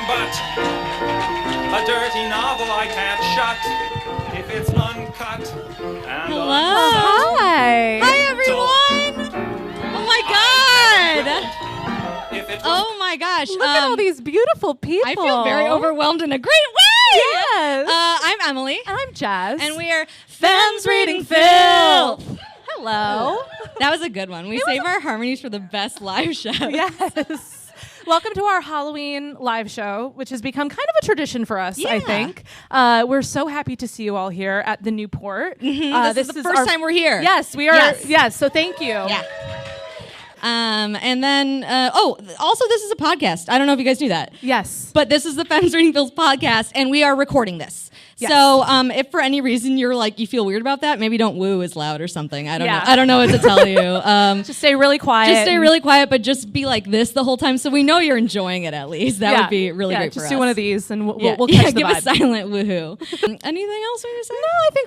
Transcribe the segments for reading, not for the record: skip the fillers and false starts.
but a dirty novel I can't shut if it's uncut and Hello. Hi. Hi, everyone. Oh, my God. Oh, my gosh. Look at all these beautiful people. I feel very overwhelmed in a great way. Yes. I'm Emily. And I'm Jazz. And we are Femmes Reading Filth. Hello. That was a good one. We save our harmonies for the best live show. Yes. Welcome to our Halloween live show, which has become kind of a tradition for us, I think. We're so happy to see you all here at the Newport. This is the first time we're here. Yes, we are. Yes, so thank you. Yeah. And then, also this is a podcast. I don't know if you guys knew that. Yes. But this is the Femmes Reading Filth podcast, and we are recording this. Yes. So if for any reason you're like, you feel weird about that, maybe don't woo as loud or something. I don't know. I don't know what to tell you. Just stay really quiet. Just stay really quiet, but just be like this the whole time so we know you're enjoying it at least. That would be really great for us. Just do one of these and we'll catch the give vibe. a silent woohoo. Anything else we want to say?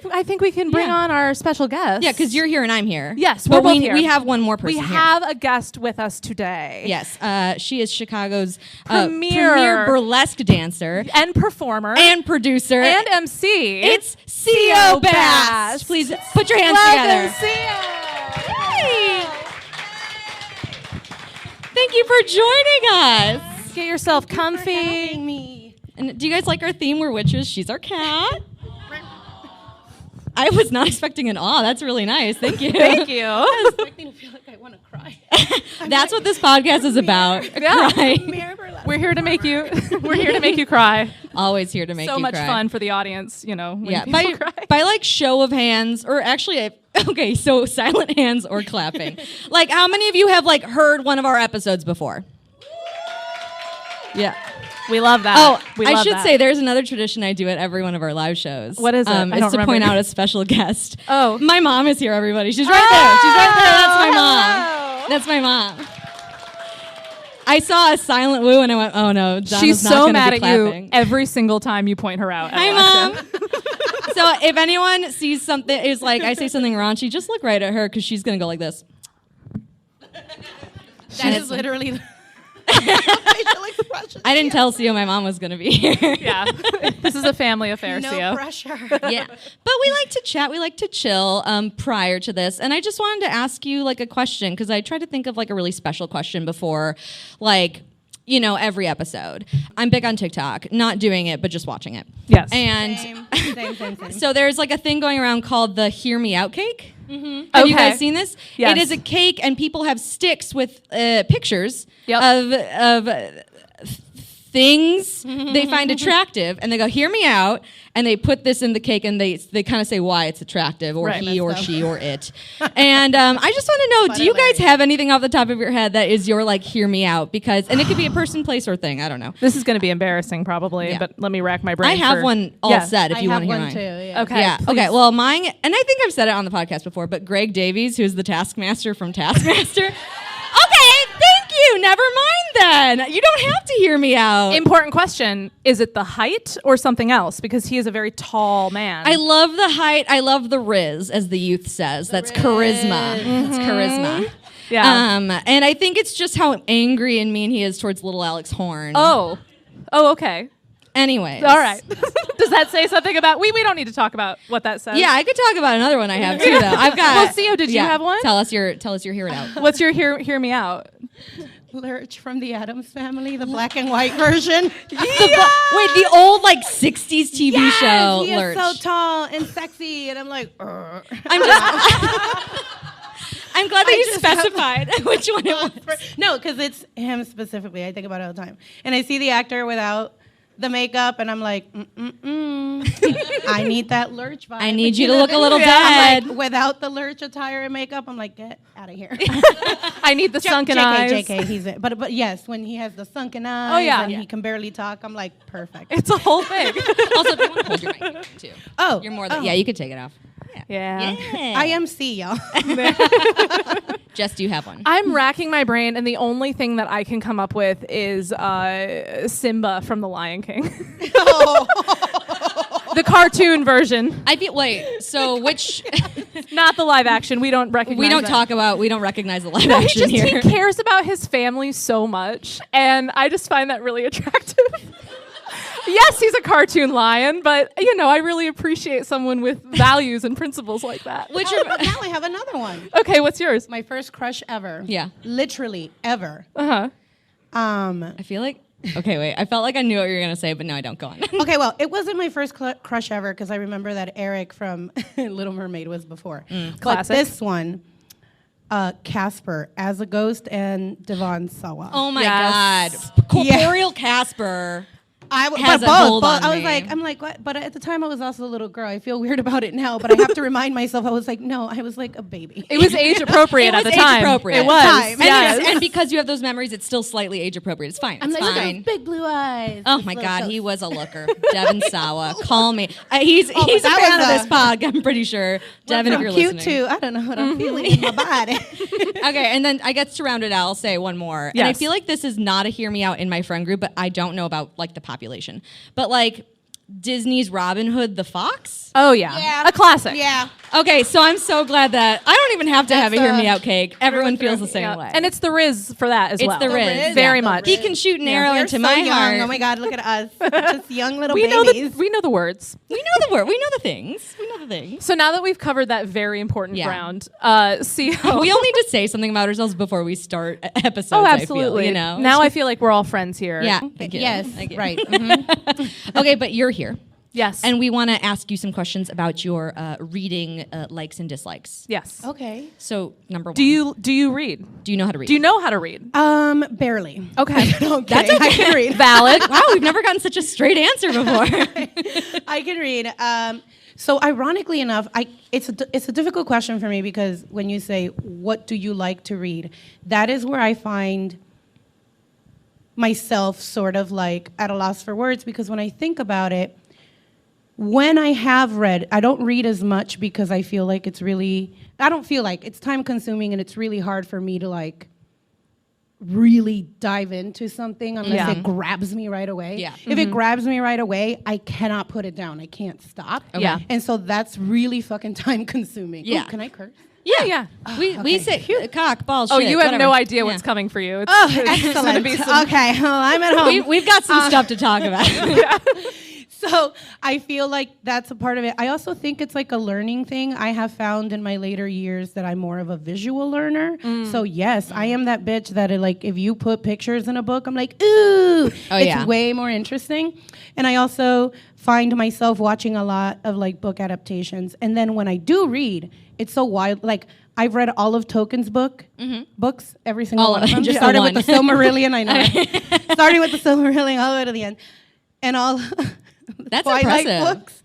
No, I think we can bring on our special guest. Yeah, because you're here and I'm here. Yes, we're both here. We have one more person We have a guest with us today. Yes, she is Chicago's premier burlesque dancer and performer and producer and MC. It's Sio Bast. Please put your hands together. Sio. Hey. Thank you for joining us. Get yourself comfy. For having me. And do you guys like our theme? We're witches. She's our cat. I was not expecting an awe. That's really nice. Thank you. Thank you. I was expecting to feel like I want to cry. That's what this podcast is about. Crying. We're here to make you. We're here to make you cry. Always here to make you cry. So much fun for the audience, you know. When people cry. By like show of hands, or actually, okay, so silent hands or clapping. Like, how many of you have like heard one of our episodes before? Yeah. We love that. Oh, I should say there's another tradition I do at every one of our live shows. What is it? It's to point out a special guest. Oh. My mom is here, everybody. She's right there. She's right there. That's my mom. That's my mom. I saw a silent woo and I went, oh no, Donna's she's not so mad at clapping. you every single time you point her out. Hi, Mom. So if anyone sees something, is like I say something raunchy, just look right at her because she's going to go like this. That is literally... I didn't tell Sio my mom was going to be here. Yeah. This is a family affair, no Sio. pressure. Yeah. But we like to chat. We like to chill prior to this. And I just wanted to ask you like a question because I tried to think of like a really special question before like, you know, every episode. I'm big on TikTok, not doing it, but just watching it. Yes. And Same. so there's like a thing going around called the Hear Me Out cake. Mm-hmm. Have you guys seen this? Yes. It is a cake, and people have sticks with pictures Yep. of things they find attractive, and they go, "Hear me out," and they put this in the cake, and they kind of say why it's attractive, or Right. he, or she, or it. And I just want to know, do you guys have anything off the top of your head that is your like "Hear me out"? Because, and it could be a person, place, or thing. I don't know. This is going to be embarrassing, probably, but let me rack my brain. I have one all set if you want to hear mine. Too, yeah. Okay. Yeah. Please. Okay. Well, mine, and I think I've said it on the podcast before, but Greg Davies, who's the Taskmaster from Taskmaster. Okay. Thank you. Never mind then. You don't have to hear me out. Important question. Is it the height or something else? Because he is a very tall man. I love the height. I love the riz, as the youth says. That's charisma. That's charisma. Yeah. And I think it's just how angry and mean he is towards little Alex Horn. Oh, okay. Anyways. All right. Does that say something about... We don't need to talk about what that says. Yeah, I could talk about another one I have too, though. I've got... Well, Sio, did you have one? Tell us your hear it out. What's your hear me out? Lurch from the Addams Family, the black and white version. Wait, the old like 60s TV show. He Lurch. is so tall and sexy, and I'm like, I'm glad that you specified which one it was. No, because it's him specifically. I think about it all the time. And I see the actor without the makeup, and I'm like, I need that Lurch vibe. I need you to look a little dead. I'm like, without the Lurch attire and makeup, I'm like, get out of here. I need the sunken eyes. JK, he's it. But yes, when he has the sunken eyes and he can barely talk, I'm like, perfect. It's a whole thing. Also, if you want to hold your mic too. Oh. You're more than... Yeah, you could take it off. Yeah. I am C, y'all. Jess, do you have one? I'm racking my brain, and the only thing that I can come up with is Simba from The Lion King. The cartoon version. So which... Not the live action. We don't recognize We don't recognize the live action here. He cares about his family so much, and I just find that really attractive. Yes, he's a cartoon lion, but you know, I really appreciate someone with values and principles like that. Which But now I have another one. Okay, what's yours? My first crush ever. Yeah. Literally ever. Uh-huh. I feel like okay, wait. I felt like I knew what you were gonna say, but no, I don't. Go on. Okay, well, it wasn't my first crush ever because I remember that Eric from Little Mermaid was before. But Classic. this one, Casper as a ghost and Devon Sawa. Oh my Yes. God, corporeal Casper. has But a both. hold on I was me. like, I'm like, what? But at the time, I was also a little girl. I feel weird about it now, but I have to remind myself. I was like, no, I was like a baby. It was age appropriate at the time. Age-appropriate. It was. Time. And, Yes. and because you have those memories, it's still slightly age appropriate. It's fine. I'm It's like, fine. look at those big blue eyes. Oh This my little God, ghost. he was a looker. Devon Sawa, call me. He's a but that fan was of this a- pod. I'm pretty sure. Devon, if I'm you're cute listening. too. I don't know what I'm feeling in my body. Okay, and then I guess to round it out, I'll say one more. And I Yes. feel like this is not a hear me out in my friend group, but I don't know about like the population. But like Disney's Robin Hood the Fox. Oh yeah. A classic. Yeah. Okay, so I'm so glad that I don't even have to have a That's, hear me out cake. Everyone feels the same Yeah. way. And it's the Riz for that as It's well. the Riz. Very Yeah, the much. he can shoot an arrow We're into so my young. heart. Oh my God, look at us. Just young little We know babies. we know the words. We know the word. We know the things. We know the things. So now that we've covered that very important Yeah. ground, see We all need to say something about ourselves before we start episodes. Oh, I feel, absolutely. you know. Now I feel like we're all friends here. yeah. Thank you. Yes, Thank you. right. Mhm. Okay, but you're here. Yes. And we want to ask you some questions about your reading likes and dislikes. yes. Okay. So number one, Do you read? do you know how to read? Do you know how to read? Barely. Okay. Okay. I can read. Valid. Wow, we've never gotten such a straight answer before. I can read. So ironically enough, it's a difficult question for me because when you say what do you like to read, that is where I find myself sort of like at a loss for words because when I think about it, when I have read, I don't read as much because I feel like I don't feel like it's time consuming and it's really hard for me to like really dive into something unless Yeah. it grabs me right away. Yeah. If it grabs me right away, I cannot put it down. I can't stop. Okay. Yeah. And so that's really fucking time consuming. Yeah. Ooh, can I curse? Yeah. We say cock, balls, Oh, shit, you have whatever. no idea what's Yeah. coming for you. It's, Oh, it's gonna excellent. be some- Okay, well, I'm at home. We've got some stuff to talk about. So I feel like that's a part of it. I also think it's like a learning thing. I have found in my later years that I'm more of a visual learner. So yes, I am that bitch that like if you put pictures in a book, I'm like, ooh, it's yeah. way more interesting. And I also find myself watching a lot of like book adaptations. And then when I do read, it's so wild. Like I've read all of Tolkien's books, every single All one of of them. just Started one. with the Silmarillion, I know. Starting with the Silmarillion all the way to the end. And all That's Twilight impressive. books.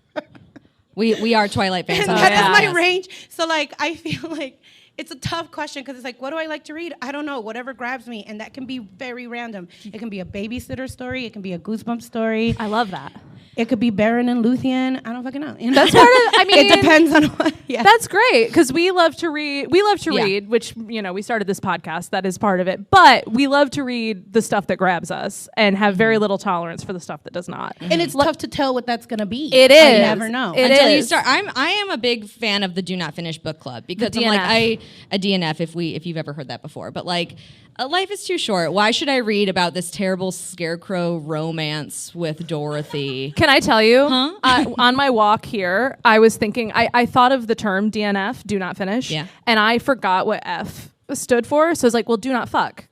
We are Twilight fans. And on that this is my podcast. range. So like I feel like it's a tough question because it's like, what do I like to read? I don't know. Whatever grabs me, and that can be very random. It can be a babysitter story. It can be a Goosebump story. I love that. It could be Baron and Luthien. I don't fucking know. You know? That's part of. I mean, it depends on what. Yeah. That's great because we love to read. We love to Yeah. read, which we started this podcast. That is part of it. But we love to read the stuff that grabs us and have very little tolerance for the stuff that does not. and it's tough to tell what that's gonna be. It I is. never know. It Until you is. start, I am a big fan of the Do Not Finish book club because The I'm like DNF. a DNF if you've ever heard that before. But like, life is too short. Why should I read about this terrible scarecrow romance with Dorothy? Can I tell you? Huh? On my walk here, I was thinking. I thought of the term DNF, do not finish. Yeah. And I forgot what F stood for. So I was like, well, do not fuck.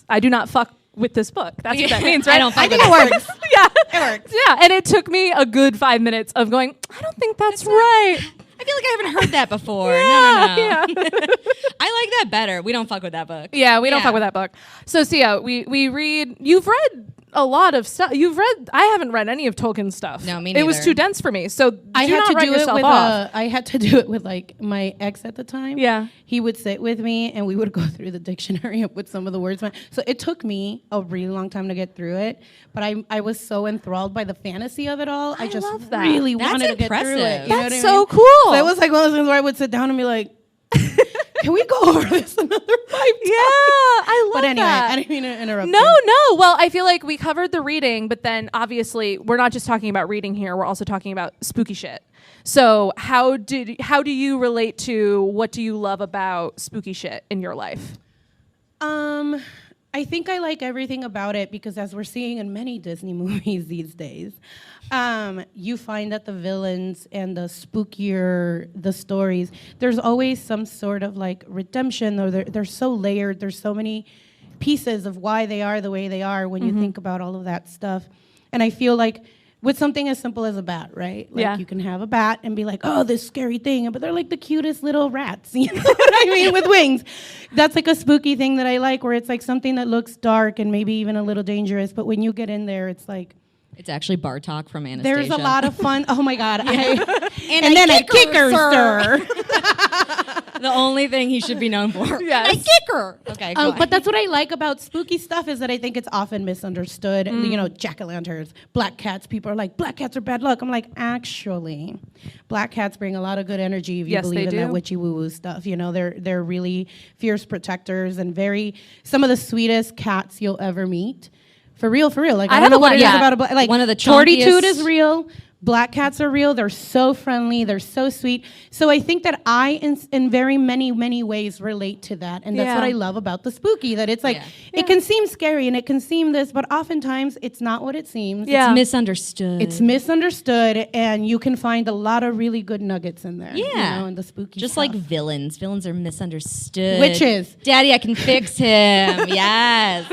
I do not fuck with this book. That's what that means, right? I don't fuck I think with it works. Yeah. It works. Yeah. And it took me a good 5 minutes of going, I don't think that's right. I feel like I haven't heard that before. No. Yeah. I like that better. We don't fuck with that book. Yeah, we don't Yeah. fuck with that book. So, Sia, we read. You've read a lot of stuff. You've read. I haven't read any of Tolkien's stuff. No, me It was neither. too dense for me. So I do had not to write do it yourself with off. I had to do it with like my ex at the time. Yeah. He would sit with me and we would go through the dictionary with some of the words. So it took me a really long time to get through it, but I was so enthralled by the fantasy of it all. I just love that. really That's wanted to get through impressive. it. You know That's what I so mean? cool. So it was like one of those things where I would sit down and be like, can we go over this another 5 times? I love But anyway, that. I didn't mean to interrupt No, you. no. Well, I feel like we covered the reading, but then obviously we're not just talking about reading here. We're also talking about spooky shit. So how do you relate to what do you love about spooky shit in your life? I think I like everything about it because, as we're seeing in many Disney movies these days, you find that the villains and the spookier the stories, there's always some sort of like redemption, or they're so layered. There's so many pieces of why they are the way they are when you think about all of that stuff. And I feel like with something as simple as a bat, right? Like you can have a bat and be like, oh, this scary thing, but they're like the cutest little rats, you know what I mean, with wings. That's like a spooky thing that I like, where it's like something that looks dark and maybe even a little dangerous, but when you get in there, it's like... It's actually Bartok from Anastasia. There's a lot of fun. Oh my God. And then a kicker, sir. The only thing he should be known for. Yes. A kicker. Okay, go on. But that's what I like about spooky stuff, is that I think it's often misunderstood. You know, jack-o'-lanterns, black cats. People are like, black cats are bad luck. I'm like, actually, black cats bring a lot of good energy if you believe in that witchy woo-woo stuff. You know, they're really fierce protectors and some of the sweetest cats you'll ever meet. For real. Like, I don't know what it is about a black... Like, one of the Tortitude is real. Black cats are real. They're so friendly. They're so sweet. So I think that I, in very many, many ways, relate to that. And that's what I love about the spooky, that it's like, it can seem scary and it can seem this, but oftentimes it's not what it seems. Yeah. It's misunderstood. It's misunderstood, and you can find a lot of really good nuggets in there. Yeah. You know, in the spooky Just stuff. like villains. Villains are misunderstood. Witches. Daddy, I can fix him. Yes.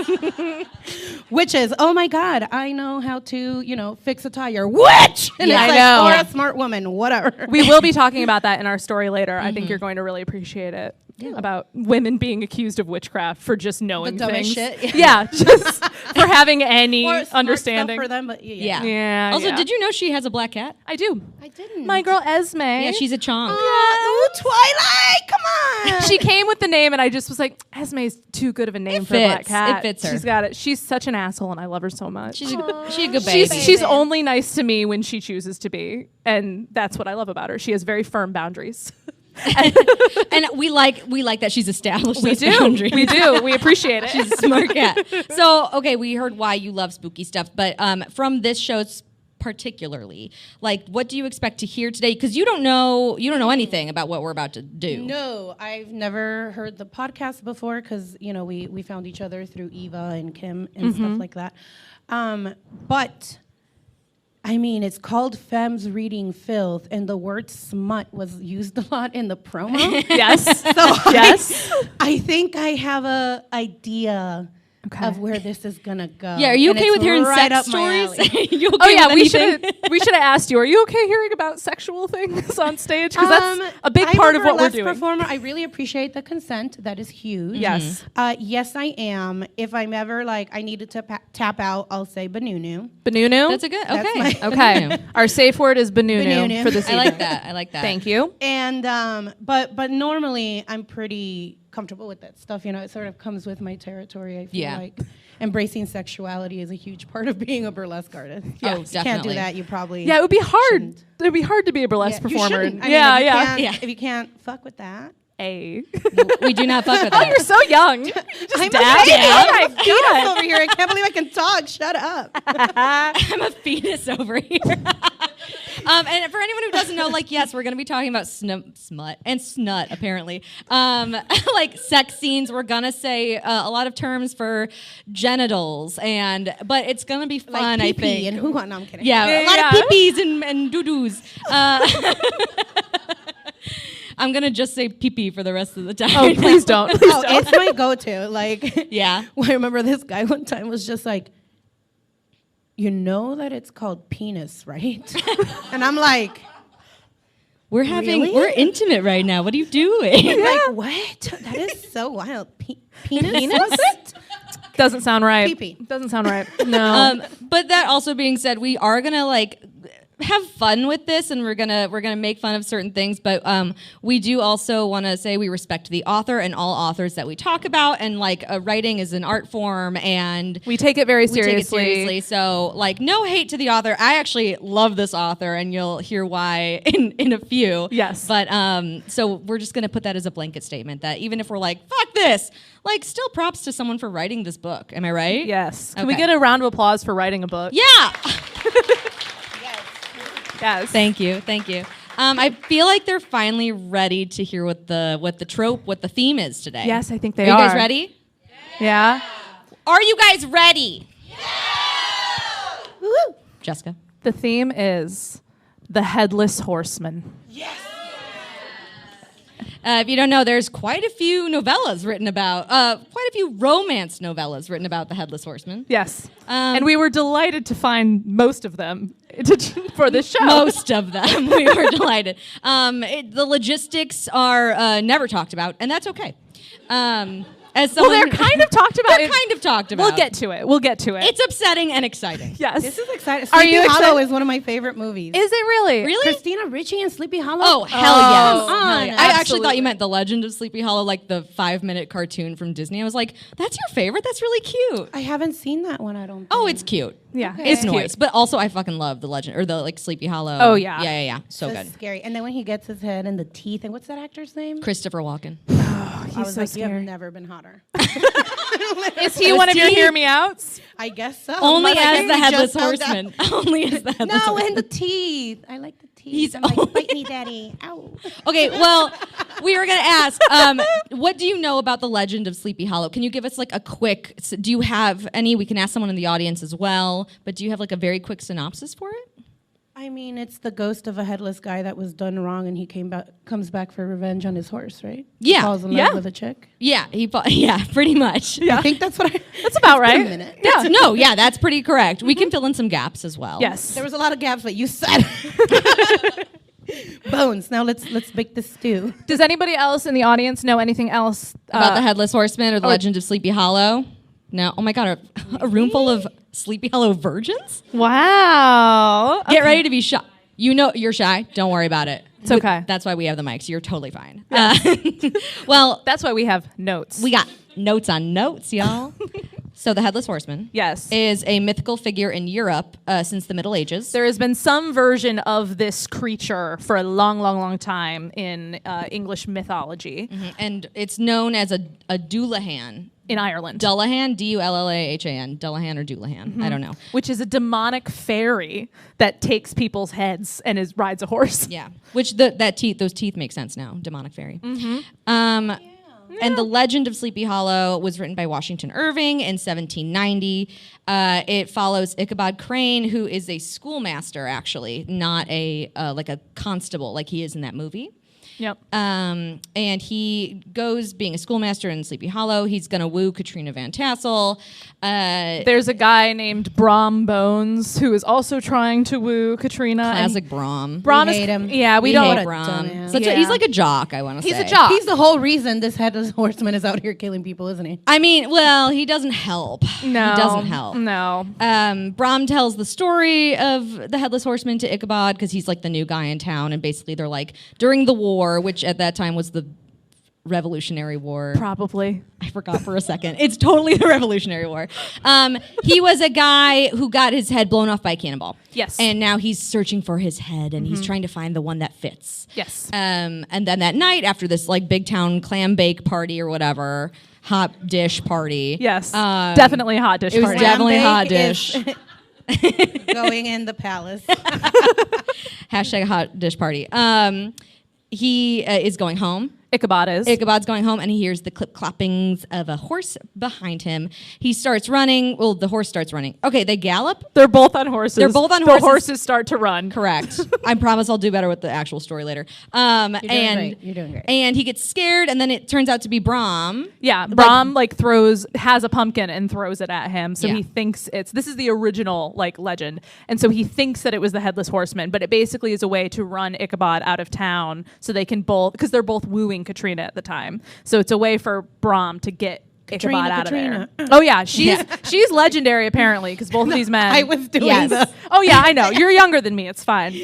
Witches. Oh my God, I know how to, you know, fix a tire. Witch! And Yeah, it's I like, know. or a smart woman, whatever. We will be talking about that in our story later. I think you're going to really appreciate it. Yeah. About women being accused of witchcraft for just knowing The dumbest things. shit. Yeah, just for having any Or smart understanding. stuff for them, but Yeah. Yeah. Also, yeah. did you know she has a black cat? I do. I didn't. My girl Esme. Yeah, she's a chonk. Ooh, Twilight, come on. She came with the name, and I just was like, Esme's too good of a name for a black fits. cat. It fits her. She's got it. She's such an asshole, and I love her so much. She's a good baby. She's only nice to me when she chooses to be, and that's what I love about her. She has very firm boundaries. And we like that she's established We those do. boundaries. We do. We appreciate it. She's a smart cat. So, okay, we heard why you love spooky stuff, but from this show particularly, like, what do you expect to hear today? Because you don't know anything about what we're about to do. No, I've never heard the podcast before because, you know, we found each other through Eva and Kim and stuff like that. But I mean, it's called Femmes Reading Filth, and the word smut was used a lot in the promo. Yes. So Yes. I think I have a idea of where this is gonna go. Yeah, are you And okay it's with hearing right sex up my stories? alley. You okay Oh yeah, with we anything? should have asked you. Are you okay hearing about sexual things on stage? Because that's a big I'm part a of what we're burlesque doing. Performer. I really appreciate the consent. That is huge. Yes. Yes, I am. If I'm ever like I needed to tap out, I'll say Benunu. Benunu. That's a good. That's Okay. my- Okay. Our safe word is Benunu Benunu. for this I evening. like that. I like that. Thank you. And but normally I'm pretty comfortable with that stuff. You know, it sort of comes with my territory. I feel like embracing sexuality is a huge part of being a burlesque artist. Oh, If you can't do definitely. that, you probably Yeah, it would be hard. shouldn't. It'd be hard to be a burlesque You performer. shouldn't. I mean, yeah, if you yeah. can't- If you can't fuck with that. A. We do not fuck with Oh, that. you're so young. I'm dad. a baby. Oh I'm my a fetus God. over here. I can't believe I can talk. Shut up. I'm a fetus over here. And for anyone who doesn't know, like, yes, we're going to be talking about smut and snut, apparently. Like sex scenes. We're going to say a lot of terms for genitals, but it's going to be fun, Like I pee-pee think. and hoo-ha. No, I'm kidding. Yeah, Yeah, a lot yeah. of pee-pees and doo-doos. I'm going to just say pee-pee for the rest of the time. Oh, please don't. Please Oh, don't. it's my go-to. Like, Yeah. I remember this guy one time was just like, you know that it's called penis, right? And I'm like, We're Really? we're intimate right now. What are you doing? like what? That is so wild. Penis? Was it? Doesn't sound right. Pee-pee. Doesn't sound right. No. But that also being said, we are gonna like have fun with this, and we're gonna make fun of certain things. But we do also want to say we respect the author and all authors that we talk about, and like writing is an art form, and we take it very we take it seriously. seriously. So like, no hate to the author. I actually love this author, and you'll hear why in a few. Yes. But so we're just gonna put that as a blanket statement that even if we're like, fuck this, like, still props to someone for writing this book. Am I right? Yes. Can we Okay. get a round of applause for writing a book? Yeah. Yes. Thank you. I feel like they're finally ready to hear what the theme is today. Yes, I think they Are are. you guys ready? Yeah. Are you guys ready? Woo! Jessica. The theme is the Headless Horseman. If you don't know, there's quite a few novellas written about, quite a few romance novellas written about the Headless Horseman. Yes. And we were delighted to find most of them for this show. Most of them. We were delighted. The logistics are never talked about, and that's okay. As someone they're kind of talked about. They're kind of talked about. We'll get to it. It's upsetting and exciting. Yes. This is exciting. Are Sleepy you Hollow excited? is one of my favorite movies. Is it really? Really? Christina Ricci and Sleepy Hollow? Oh, hell yes. Come on. Hell yeah. I actually Absolutely. thought you meant The Legend of Sleepy Hollow, like the 5-minute cartoon from Disney. I was like, that's your favorite? That's really cute. I haven't seen that one, I don't think. Oh, it's cute. Yeah. Okay. It's cute. noise. But also, I fucking love The Legend, or the like Sleepy Hollow. Oh, yeah. Yeah. So That's good. scary. And then when he gets his head and the teeth, and what's that actor's name? Christopher Walken. I was so like, you scary. have never been hotter. Is he one of your hear me outs? I guess so. Only But I as think the we Headless just found out. Horseman. Only as the Headless No, Horseman. and the teeth. I like the teeth. He's I'm like, only- bite me, daddy. Ow. Okay, well, we were gonna ask, what do you know about the Legend of Sleepy Hollow? Can you give us like a quick? Do you have any? We can ask someone in the audience as well. But do you have like a very quick synopsis for it? I mean, it's the ghost of a headless guy that was done wrong, and he comes back for revenge on his horse, right? Yeah. He falls in Yeah. love with a chick. Yeah, yeah, pretty much. I think that's what I. That's about right. a minute. Yeah. No, yeah, that's pretty correct. We can fill in some gaps as well. Yes. There was a lot of gaps, but you said bones. Now let's make this stew. Does anybody else in the audience know anything else About the Headless Horseman or the Legend of Sleepy Hollow? No. Oh my God, a room full of Sleepy Hollow virgins? Wow. Get ready to be shy. You know you're shy. Don't worry about it. It's okay. That's why we have the mics. You're totally fine. Well, That's why we have notes. we got notes on notes, y'all. So the Headless Horseman Yes. is a mythical figure in Europe since the Middle Ages. There has been some version of this creature for a long, long, long time in English mythology And it's known as a Dullahan. in Ireland, Dullahan, Dullahan, Dullahan or Dullahan. I don't know. which is a demonic fairy that takes people's heads and rides a horse. Yeah, which those teeth make sense now. Demonic fairy. And the Legend of Sleepy Hollow was written by Washington Irving in 1790. It follows Ichabod Crane, who is a schoolmaster, actually, not a like a constable like he is in that movie. Yep. And he goes being a schoolmaster in Sleepy Hollow. He's gonna woo Katrina Van Tassel. There's a guy named Brom Bones who is also trying to woo Katrina. and Classic Brom. Brom We is hate him. Yeah, we We don't. hate a Brom. dumbass. He's Yeah. like a jock, I want to say. He's a jock. He's the whole reason this headless horseman is out here killing people, isn't he? I mean, well, he doesn't help. No, He doesn't help. No. Brom tells the story of the Headless Horseman to Ichabod because he's like the new guy in town, and basically they're like during the war, which at that time was the Revolutionary War. Probably. I forgot for a second. It's totally the Revolutionary War. He was a guy who got his head blown off by a cannonball. Yes. And now he's searching for his head, and he's trying to find the one that fits. Yes. And then that night, after this like big town clam bake party or whatever, hot dish party. Yes. Definitely a hot dish it was party. definitely a Lamb hot bake dish. is going in the palace. Hashtag hot dish party. He is going home. Ichabod is. Ichabod's going home, and he hears the clip-cloppings of a horse behind him. He starts running. Well, the horse starts running. Okay, they gallop. They're both on horses. They're both on The horses. horses start to run. Correct. I promise I'll do better with the actual story later. You're doing great. You're doing great. And he gets scared, and then it turns out to be Brom. Yeah, Brom has a pumpkin and throws it at him. So Yeah. he thinks this is the original legend. And so he thinks that it was the Headless Horseman, but it basically is a way to run Ichabod out of town so they can because they're both wooing Katrina at the time. So it's a way for Brom to get Ichabod out of there. Oh yeah, she's legendary apparently because both of these men. I was doing Yes. Oh yeah, I know. You're younger than me. It's fine.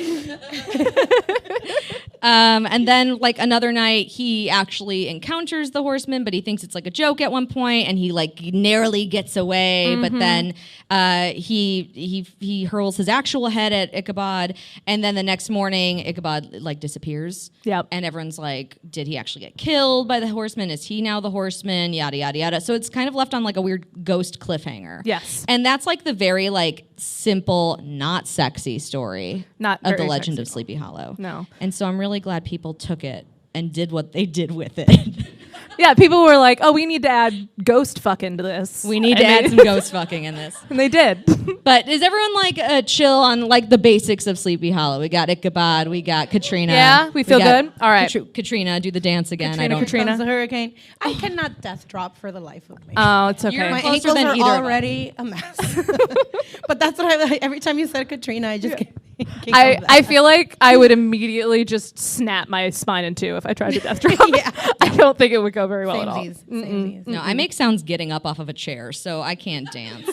And then, like another night, he actually encounters the horseman, but he thinks it's like a joke at one point, and he like narrowly gets away. But then he hurls his actual head at Ichabod, and then the next morning, Ichabod like disappears. Yep. And everyone's like, "Did he actually get killed by the horseman? Is he now the horseman?" Yada yada yada. So it's kind of left on like a weird ghost cliffhanger. Yes. And that's like the very like simple, not sexy story Not of the very Legend of sexy. Sleepy Hollow. No. And so I'm really glad people took it and did what they did with it. Yeah, people were like, "Oh, we need to add ghost fuck into this. We need to add some ghost fucking in this." And they did. But is everyone like chill on like the basics of Sleepy Hollow? We got Ichabod, we got Katrina. Yeah, we feel got good? All right. Katrina, do the dance again. Katrina. Comes the hurricane. I cannot death drop for the life of me. Oh, it's okay. My closer ankles than are either of us. already a mess. But that's what every time you said Katrina, I just I feel like I would immediately just snap my spine in two if I tried to death drop. Yeah. I don't think it would go very well at all. Samesies. No, I make sounds getting up off of a chair, so I can't dance.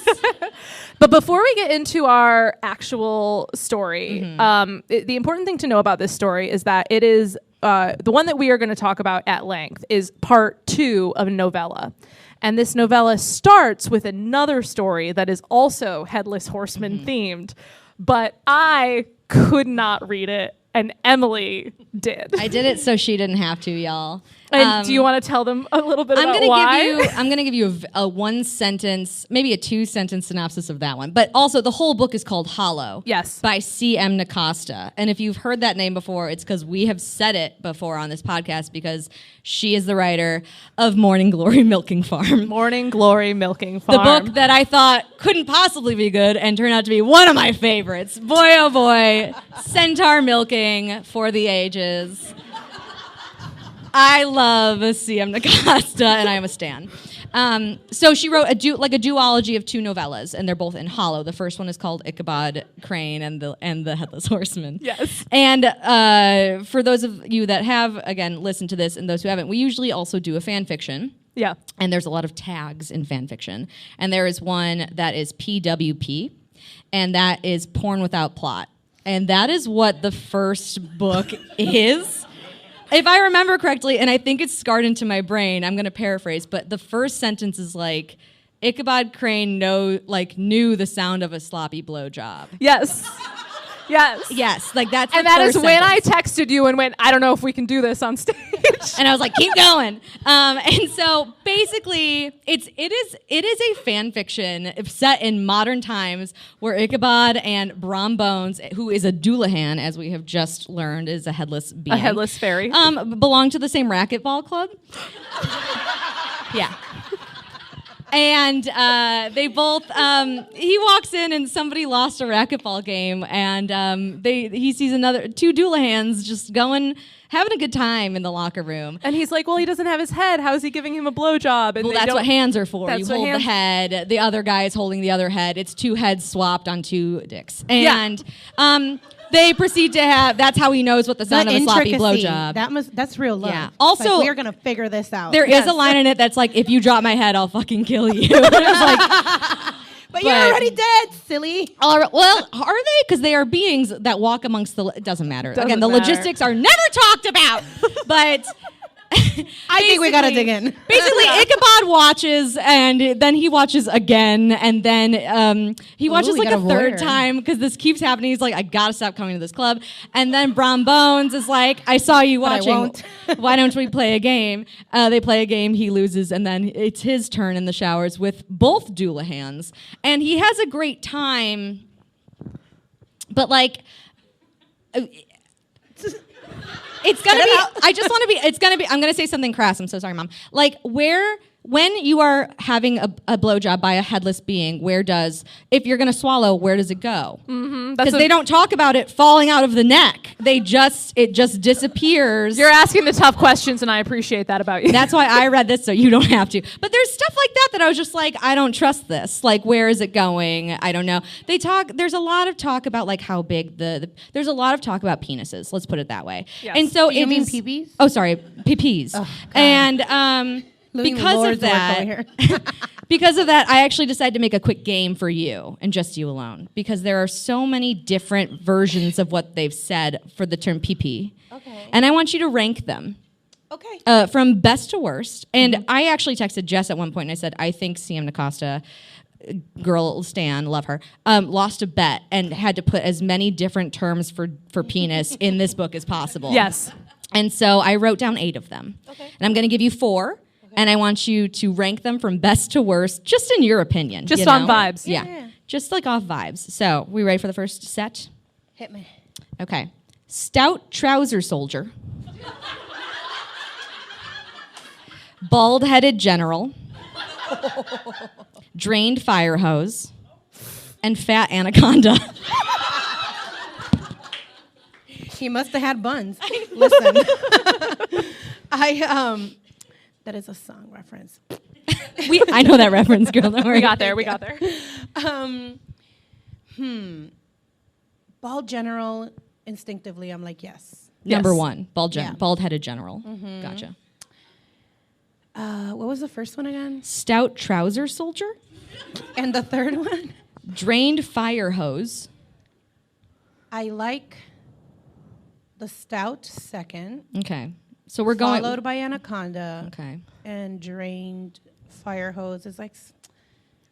But before we get into our actual story, the important thing to know about this story is that it is the one that we are going to talk about at length is part 2 of a novella. And this novella starts with another story that is also Headless Horseman themed, but I could not read it, and Emily did. I did it so she didn't have to, y'all. And do you want to tell them a little bit about gonna why? I'm going to give you a 1 sentence, maybe a 2 sentence synopsis of that one. But also, the whole book is called Hollow. Yes. By C.M. Nacosta. And if you've heard that name before, it's because we have said it before on this podcast because she is the writer of Morning Glory Milking Farm. Morning Glory Milking The Farm. book that I thought couldn't possibly be good and turned out to be one of my favorites. Boy, oh boy. Centaur milking for the ages. I love C.M. Nacosta, and I am a stan. So she wrote a duology of 2 novellas, and they're both in Hollow. The first one is called Ichabod Crane and the Headless Horseman. Yes. And for those of you that have, again, listened to this, and those who haven't, we usually also do a fan fiction. Yeah. And there's a lot of tags in fan fiction. And there is one that is PWP, and that is porn without plot. And that is what the first book is. If I remember correctly, and I think it's scarred into my brain, I'm going to paraphrase, but the first sentence is like, Ichabod Crane knew the sound of a sloppy blowjob. Yes. Yes. Yes, like that's And the that is first when sentence. I texted you and went, I don't know if we can do this on stage. And I was like, keep going. And so basically, it is a fan fiction set in modern times where Ichabod and Brom Bones, who is a Doulahan, as we have just learned, is a headless being. A headless fairy. Belong to the same racquetball club. Yeah. And they both, he walks in and somebody lost a racquetball game, and he sees 2 Doulahans just having a good time in the locker room. And he's like, well, he doesn't have his head. How is he giving him a blowjob? And Well, that's what hands are for. That's You what hold the head. The other guy is holding the other head. It's 2 heads swapped on 2 dicks. And they proceed to have, that's how he knows what the sound of a sloppy blowjob. That's real love. Yeah. It's Also, like, we're gonna figure this out. There is a line in it that's like, if you drop my head, I'll fucking kill you. And I was like, but you're already dead, silly. all right, well, are they? Because they are beings that walk amongst the, it doesn't matter. Again, the matter. logistics are never talked about. But I think we gotta dig in. Basically, Ichabod watches, and then he watches again, and then he watches Ooh, like you a got a third voyeur. time because this keeps happening. He's like, I gotta stop coming to this club. And then Brom Bones is like, I saw you I watching. won't. Why don't we play a game? They play a game. He loses, and then it's his turn in the showers with both Doulahans, and he has a great time. But like. It's gonna be. I just want to be. It's gonna be. I'm gonna say something crass. I'm so sorry, Mom. Like when you are having a blowjob by a headless being, if you're gonna swallow, where does it go? Because they don't talk about it falling out of the neck. It just disappears. You're asking the tough questions, and I appreciate that about you. That's why I read this, so you don't have to. But there's stuff like that I was just like, I don't trust this. Like, where is it going? I don't know. There's a lot of talk about like how big there's a lot of talk about penises. Let's put it that way. Yes. And so Do you it mean is. PPs? Oh, sorry, PPs. Oh, God. And Losing because Lord's of work that, over here. because of that, I actually decided to make a quick game for you and just you alone because there are so many different versions of what they've said for the term PP. Okay. And I want you to rank them. Okay. From best to worst. And I actually texted Jess at one point and I said, I think C.M. Nacosta, girl Stan, love her, lost a bet and had to put as many different terms for penis in this book as possible. Yes. And so I wrote down 8 of them. Okay. And I'm going to give you 4. And I want you to rank them from best to worst, just in your opinion. Just you on know? vibes. Yeah. Just like off vibes. So, we ready for the first set? Hit me. Okay. Stout trouser soldier. bald-headed general, drained fire hose, and fat anaconda. He must have had buns. Listen, that is a song reference. I know that reference, girl. Don't worry. We got there. Bald general. Instinctively, I'm like yes. Number one, Yeah. bald-headed general. Gotcha. What was the first one again? Stout trouser soldier, And the third one? drained fire hose. I like the stout second, Okay, so we're going. followed by anaconda. Okay. And drained fire hose is like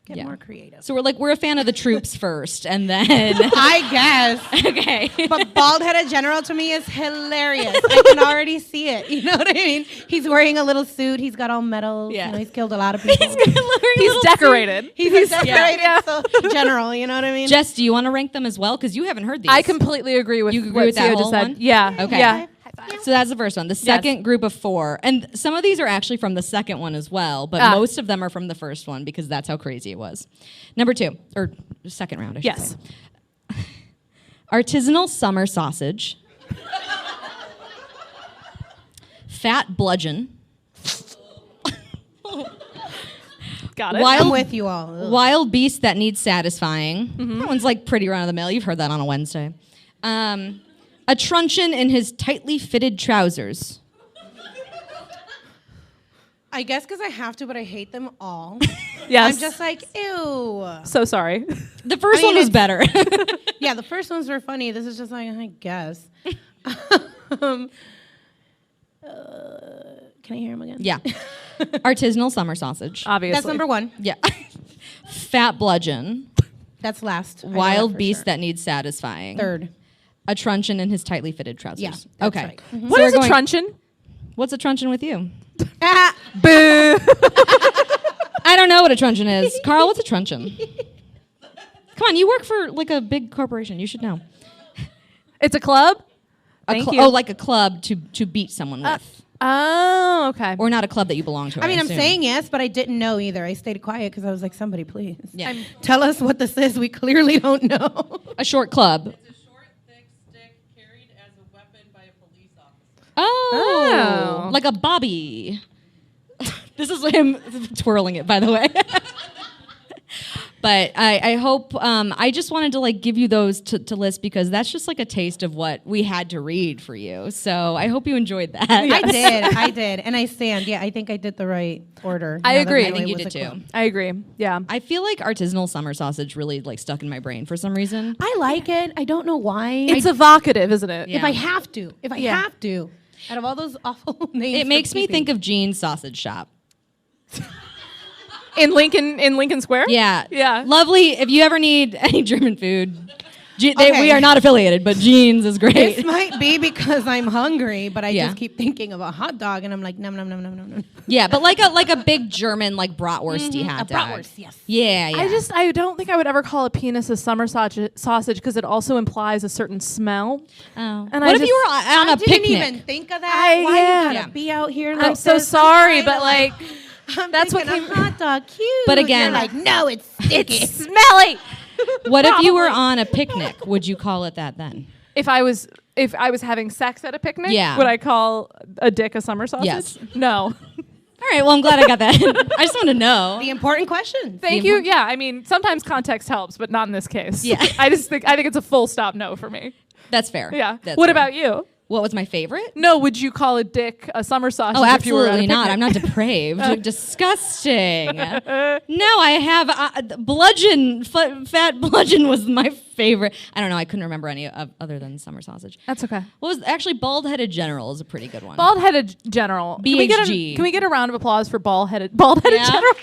get Yeah. more creative. So we're a fan of the troops first, and then I guess. okay. But bald-headed general to me is hilarious. I can already see it. You know what I mean? He's wearing a little suit. He's got all medals. Yeah. You know, he's killed a lot of people. He's decorated. He's a decorated general. You know what I mean? Jess, do you want to rank them as well? Because you haven't heard these. I completely agree with You agree what with that Sio just whole said. one? Yeah. Okay. Yeah. So that's the first one. The second group of 4. And some of these are actually from the second one as well, but most of them are from the first one because that's how crazy it was. Number 2, or second round, I should Yes. say. Artisanal summer sausage. Fat bludgeon. Got it. Wild- I'm with you all. Ugh. Wild beast that needs satisfying. That one's like pretty run of the mill. You've heard that on a Wednesday. A truncheon in his tightly fitted trousers. I guess because I have to, but I hate them all. Yes. I'm just like, ew. So sorry. The first I mean, one was it's- better. Yeah, the first ones were funny. This is just like, I guess. Can I hear him again? Yeah. Artisanal summer sausage. Obviously. That's number 1. Yeah. Fat bludgeon. That's last. I know Wild that for beast sure. that needs satisfying. Third. A truncheon in his tightly fitted trousers. Yeah, that's Okay. right. What So is we're a going- truncheon? What's a truncheon with you? Ah, Boo. I don't know what a truncheon is. Carl, what's a truncheon? Come on, you work for like a big corporation. You should know. It's a club? Thank you. Oh, like a club to beat someone with. Oh, okay. Or not a club that you belong to. I mean, I'm assume. saying yes, but I didn't know either. I stayed quiet because I was like, somebody please. Yeah. Tell us what this is. We clearly don't know. A short club. It's a short, thick stick carried as a weapon by a police officer. Oh. Oh. Like a bobby. This is him twirling it, by the way. But I hope, I just wanted to like give you those to list because that's just like a taste of what we had to read for you. So I hope you enjoyed that. I did. And I stand. Yeah, I think I did the right order. I now that agree. my I think way you was did a too. club. I agree. Yeah. I feel like artisanal summer sausage really like stuck in my brain for some reason. I like it. I don't know why. It's evocative, isn't it? Yeah. If I have to. Yeah. Have to. Out of all those awful names. It for makes me keeping. think of Jean's Sausage Shop. In Lincoln Square? Yeah. Yeah. Lovely. If you ever need any German food, Okay. we are not affiliated, but Jean's is great. This might be because I'm hungry, but I Yeah. just keep thinking of a hot dog, and I'm like, nom nom nom nom nom nom. Yeah, but like a big German like bratwursty hot A dog. bratwurst, yes. Yeah, yeah. I don't think I would ever call a penis a summer sausage because it also implies a certain smell. Oh. And What I if you just- were on I a didn't picnic? even think of that. Why yeah. you gotta be out here? I'm Like so this? sorry, I'm but trying to, like that's what came- a hot dog. Cute. But again- You're like, no, it's sticky. it's smelly. What if you were on a picnic? Would you call it that then? If I was having sex at a picnic, Yeah. would I call a dick a summer sausage? Yes. No. All right. Well, I'm glad I got that. I just want to know. The important questions. Thank you. Yeah, I mean, sometimes context helps, but not in this case. Yeah. I think it's a full stop no for me. That's fair. Yeah. That's What fair. about you? What was my favorite? No, would you call a dick a summer sausage? Oh, if you were at a absolutely not. picnic? I'm not depraved. Disgusting. No, I have bludgeon. Fat bludgeon was my favorite. I don't know. I couldn't remember any other than summer sausage. That's okay. What was actually bald-headed general is a pretty good one. Bald-headed general. BHG. Can we get a round of applause for bald-headed Yeah. general?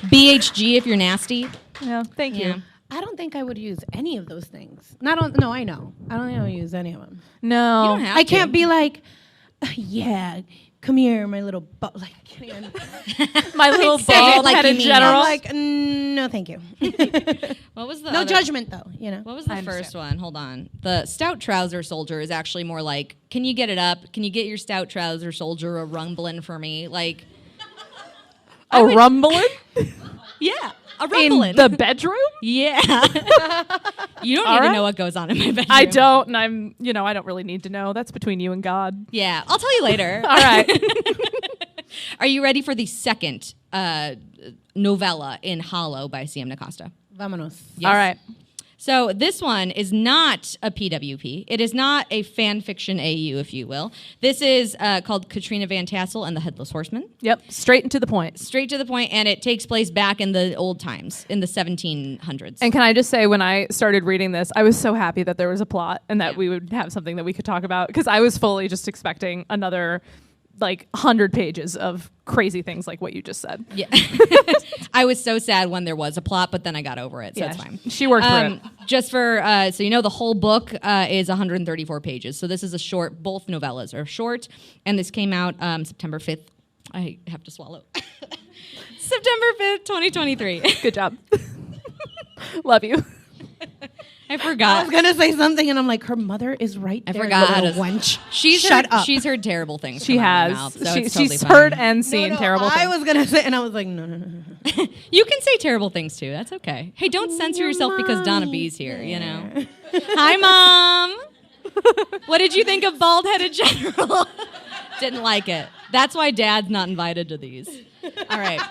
BHG if you're nasty. Yeah. Thank Yeah. you. I don't think I would use any of those things. No, I know. I don't think I would use any of them. No. You don't have I to. can't be like, yeah, come here, my little like My little Say it like bald-headed you mean it. general. like no, thank you. What was the No other- judgment though, you know. What was the I first understand. one? Hold on. The stout trouser soldier is actually more like, can you get it up? Can you get your stout trouser soldier a rumbling for me? Like, A rumbling yeah, a in rumbling. the bedroom? Yeah. You don't All need to right. know what goes on in my bedroom. I don't, and I don't really need to know. That's between you and God. Yeah, I'll tell you later. All right. Are you ready for the second novella in Hollow by C.M. Nacosta? Vámonos. Yes. All right. So this one is not a PWP. It is not a fan fiction AU, if you will. This is called Katrina Van Tassel and the Headless Horseman. Yep. Straight and to the point. Straight to the point, and it takes place back in the old times, in the 1700s. And can I just say, when I started reading this, I was so happy that there was a plot and that Yeah. we would have something that we could talk about, because I was fully just expecting another 100 pages of crazy things like what you just said. Yeah. I was so sad when there was a plot, but then I got over it, so it's fine. She worked through it. Just for, so you know, the whole book is 134 pages. So this is a short, both novellas are short, and this came out September 5th. I have to swallow. September 5th, 2023. Good job. Love you. I I forgot. was gonna say something, and I'm like, her mother is right I there. forgot how little to wench. She's Shut heard, up. She's heard terrible things. She come out of has. my mouth, so it's She's totally heard fine. and seen terrible I things. was gonna say, and I was like, no. You can say terrible things too. That's okay. Hey, don't censor yourself because Donna B's here. You know. Hi, Mom. What did you think of Bald Headed General? Didn't like it. That's why Dad's not invited to these. All right.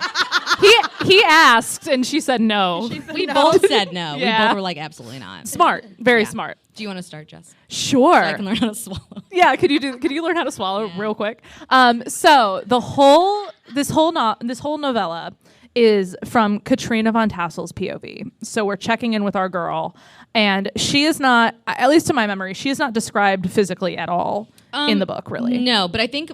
He asked, and she said no. We both said no. Yeah. We both were like, absolutely not. Smart. Very Yeah. smart. Do you want to start, Jess? Sure. So I can learn how to swallow. Yeah, could you learn how to swallow real quick? So this whole novella is from Katrina Von Tassel's POV. So we're checking in with our girl, and she is not, at least to my memory, she is not described physically at all in the book, really. No, but I think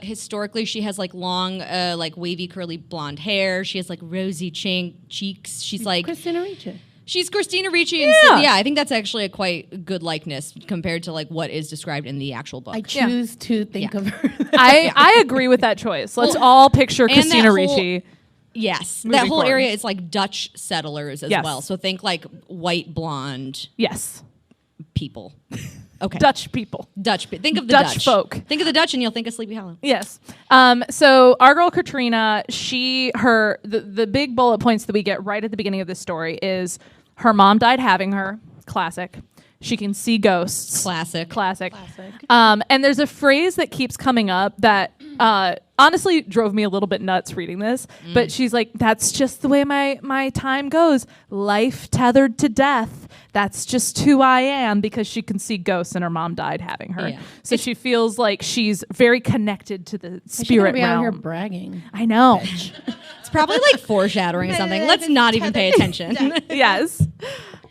historically she has like long, like wavy, curly blonde hair. She has like rosy cheeks. She's like Christina Ricci. she's Christina Ricci. And Yeah. yeah, I think that's actually a quite good likeness compared to like what is described in the actual book. I choose to think Yeah. of her. I agree with that choice. Let's all picture and Christina that whole- Ricci. Yes, Moving that whole forward. area is like Dutch settlers as Yes. well. So think like white blonde Yes. people. Okay, Dutch people. Think of the Dutch Dutch folk. Think of the Dutch, and you'll think of Sleepy Hollow. Yes. So our girl Katrina, the big bullet points that we get right at the beginning of this story is her mom died having her. Classic. She can see ghosts. Classic. Classic. And there's a phrase that keeps coming up that honestly drove me a little bit nuts reading this. But she's like, that's just the way my time goes. Life tethered to death. That's just who I am, because she can see ghosts and her mom died having her. Yeah. So she feels like she's very connected to the spirit be out here realm. bragging. I know. It's probably like foreshadowing or something. Let's not even pay attention. Yes.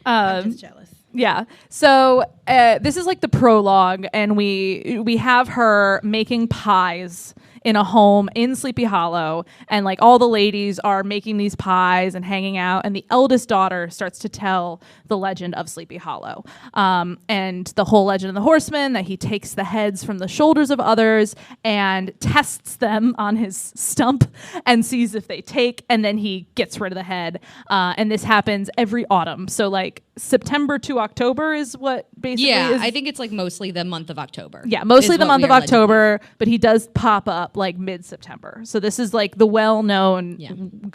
I'm just jealous. Yeah. So this is like the prologue, and we have her making pies in a home in Sleepy Hollow, and like all the ladies are making these pies and hanging out, and the eldest daughter starts to tell the legend of Sleepy Hollow, and the whole legend of the horseman, that he takes the heads from the shoulders of others and tests them on his stump and sees if they take, and then he gets rid of the head, and this happens every autumn. So like September to October is what basically Yeah, is. I think it's like mostly the month of October. Yeah, mostly is the what month we of are led to believe. October, but he does pop up like mid-September. So this is like the well-known Yeah.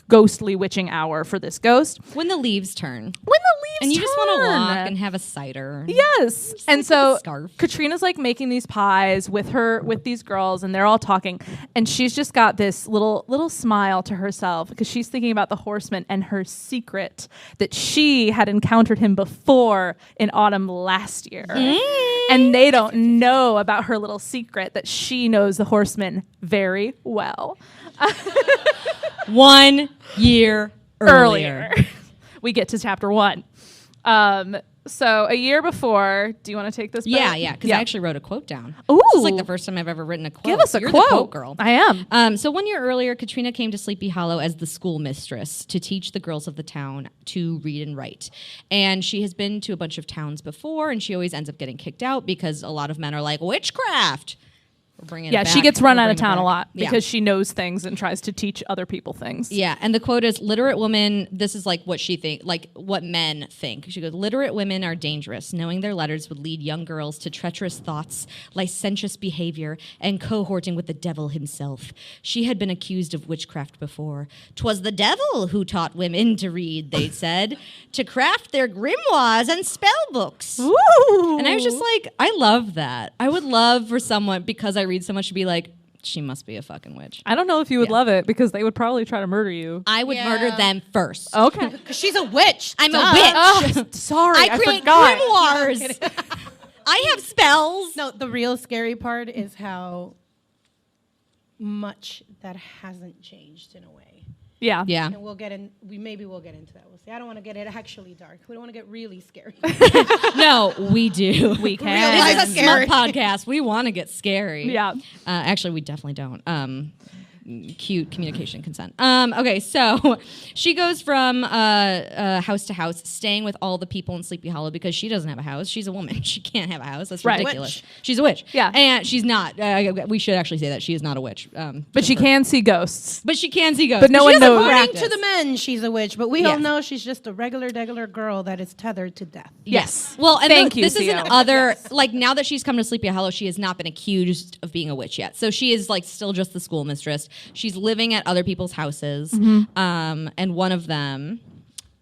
ghostly witching hour for this ghost. When the leaves turn. When the leaves And you just want to turn. walk and have a cider. Yes. And like so with a scarf. Katrina's like making these pies with these girls, and they're all talking, and she's just got this little smile to herself because she's thinking about the horseman and her secret that she had encountered him before in autumn last year. And they don't know about her little secret that she knows the horseman very well. 1 year earlier. We get to chapter 1. So a year before, do you want to take this? Yeah, back? yeah, because I actually wrote a quote down. Ooh. This is like the first time I've ever written a quote. Give us a You're quote. the quote girl. I am. So 1 year earlier, Katrina came to Sleepy Hollow as the schoolmistress to teach the girls of the town to read and write. And she has been to a bunch of towns before, and she always ends up getting kicked out because a lot of men are like, witchcraft. We're bringing it Yeah, she back. gets run We're out of bringing it town a back. lot Yeah. because she knows things and tries to teach other people things. Yeah, and the quote is, literate women, this is like what she think, like what men think. She goes, literate women are dangerous. Knowing their letters would lead young girls to treacherous thoughts, licentious behavior, and cohorting with the devil himself. She had been accused of witchcraft before. 'Twas the devil who taught women to read, they said, to craft their grimoires and spell books. Ooh. And I was just like, I love that. I would love for someone, because I read so much, to be like, she must be a fucking witch. I don't know if you would Yeah. love it because they would probably try to murder you. I would Yeah. murder them first. Okay. Because she's a witch. I'm Duh. a witch. Oh, sorry, I create forgot. grimoires. I have spells. No, the real scary part is how much that hasn't changed in a way. Yeah. Yeah. And we'll get into that. We'll see. I don't want to get it actually dark. We don't want to get really scary. No, we do. We Real can. life This is a scary. smut podcast. We want to get scary. Yeah. Actually, we definitely don't. Cute communication consent. Okay, so she goes from house to house, staying with all the people in Sleepy Hollow because she doesn't have a house. She's a woman. She can't have a house. That's Right. ridiculous. She's a witch. Yeah. And she's not. We should actually say that she is not a witch. But she can see ghosts. But she can see ghosts. But no she one doesn't knows. According practice. to the men, she's a witch, but we Yes. all know she's just a regular girl that is tethered to death. Yes. Well, and Thank you, this is Sio. an other, like, now that she's come to Sleepy Hollow, she has not been accused of being a witch yet. So she is, like, still just the schoolmistress. She's living at other people's houses. And one of them